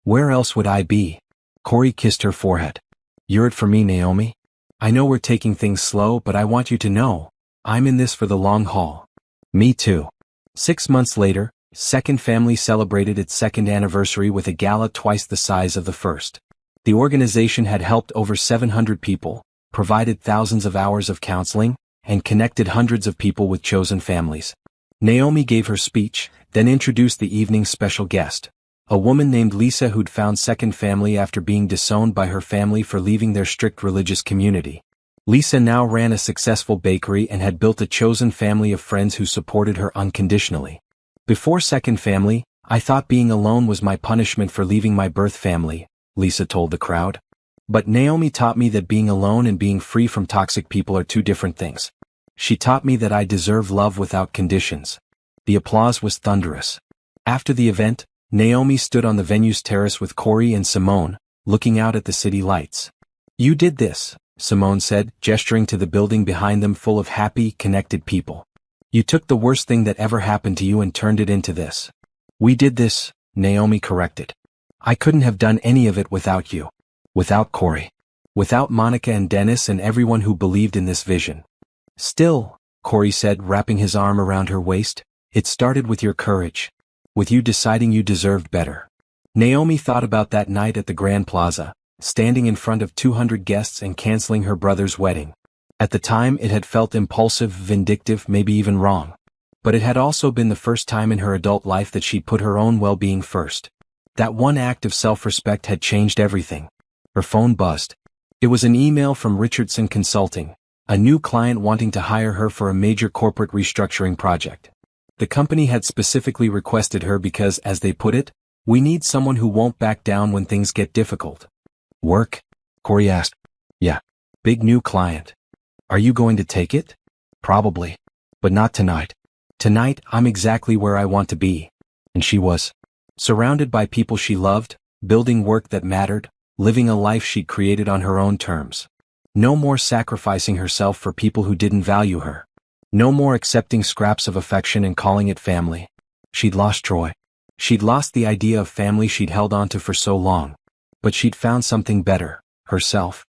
Where else would I be? Corey kissed her forehead. You're it for me, Naomi. I know we're taking things slow, but I want you to know. I'm in this for the long haul. Me too. 6 months later, Second Family celebrated its second anniversary with a gala twice the size of the first. The organization had helped over 700 people, provided thousands of hours of counseling, and connected hundreds of people with chosen families. Naomi gave her speech, then introduced the evening's special guest, a woman named Lisa who'd found Second Family after being disowned by her family for leaving their strict religious community. Lisa now ran a successful bakery and had built a chosen family of friends who supported her unconditionally. Before Second Family, I thought being alone was my punishment for leaving my birth family, Lisa told the crowd. But Naomi taught me that being alone and being free from toxic people are two different things. She taught me that I deserve love without conditions. The applause was thunderous. After the event, Naomi stood on the venue's terrace with Corey and Simone, looking out at the city lights. "You did this," Simone said, gesturing to the building behind them full of happy, connected people. "You took the worst thing that ever happened to you and turned it into this." "We did this," Naomi corrected. "I couldn't have done any of it without you. Without Corey. Without Monica and Dennis and everyone who believed in this vision." "Still," Corey said, wrapping his arm around her waist, "it started with your courage. With you deciding you deserved better." Naomi thought about that night at the Grand Plaza, standing in front of 200 guests and canceling her brother's wedding. At the time it had felt impulsive, vindictive, maybe even wrong. But it had also been the first time in her adult life that she'd put her own well-being first. That one act of self-respect had changed everything. Her phone buzzed. It was an email from Richardson Consulting, a new client wanting to hire her for a major corporate restructuring project. The company had specifically requested her because, as they put it, "We need someone who won't back down when things get difficult." "Work?" Corey asked. "Yeah. Big new client. Are you going to take it?" "Probably. But not tonight. Tonight, I'm exactly where I want to be." And she was. Surrounded by people she loved, building work that mattered, living a life she'd created on her own terms. No more sacrificing herself for people who didn't value her. No more accepting scraps of affection and calling it family. She'd lost Troy. She'd lost the idea of family she'd held onto for so long. But she'd found something better, herself.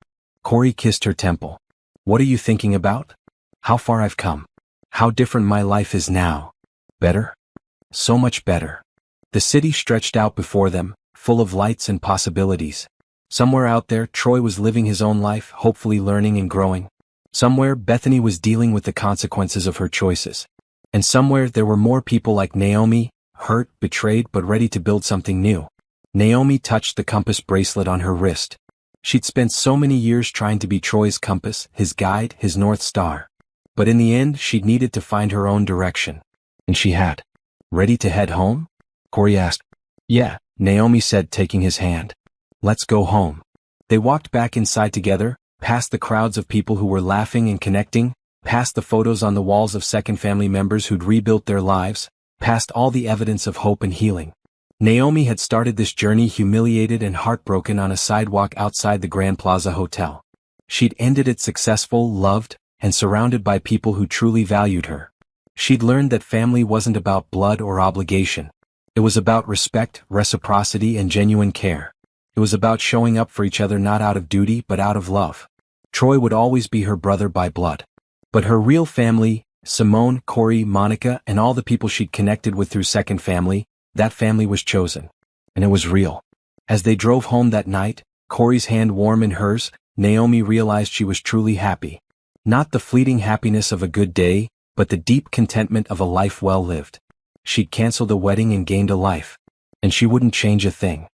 Corey kissed her temple. "What are you thinking about?" "How far I've come. How different my life is now." "Better?" "So much better." The city stretched out before them, full of lights and possibilities. Somewhere out there, Troy was living his own life, hopefully learning and growing. Somewhere, Bethany was dealing with the consequences of her choices. And somewhere, there were more people like Naomi, hurt, betrayed, but ready to build something new. Naomi touched the compass bracelet on her wrist. She'd spent so many years trying to be Troy's compass, his guide, his North Star. But in the end, she'd needed to find her own direction. And she had. "Ready to head home?" Corey asked. "Yeah," Naomi said, taking his hand. "Let's go home." They walked back inside together, past the crowds of people who were laughing and connecting, past the photos on the walls of Second Family members who'd rebuilt their lives, past all the evidence of hope and healing. Naomi had started this journey humiliated and heartbroken on a sidewalk outside the Grand Plaza Hotel. She'd ended it successful, loved, and surrounded by people who truly valued her. She'd learned that family wasn't about blood or obligation. It was about respect, reciprocity, and genuine care. It was about showing up for each other not out of duty but out of love. Troy would always be her brother by blood. But her real family, Simone, Corey, Monica, and all the people she'd connected with through Second Family, that family was chosen. And it was real. As they drove home that night, Corey's hand warm in hers, Naomi realized she was truly happy. Not the fleeting happiness of a good day, but the deep contentment of a life well lived. She'd canceled a wedding and gained a life. And she wouldn't change a thing.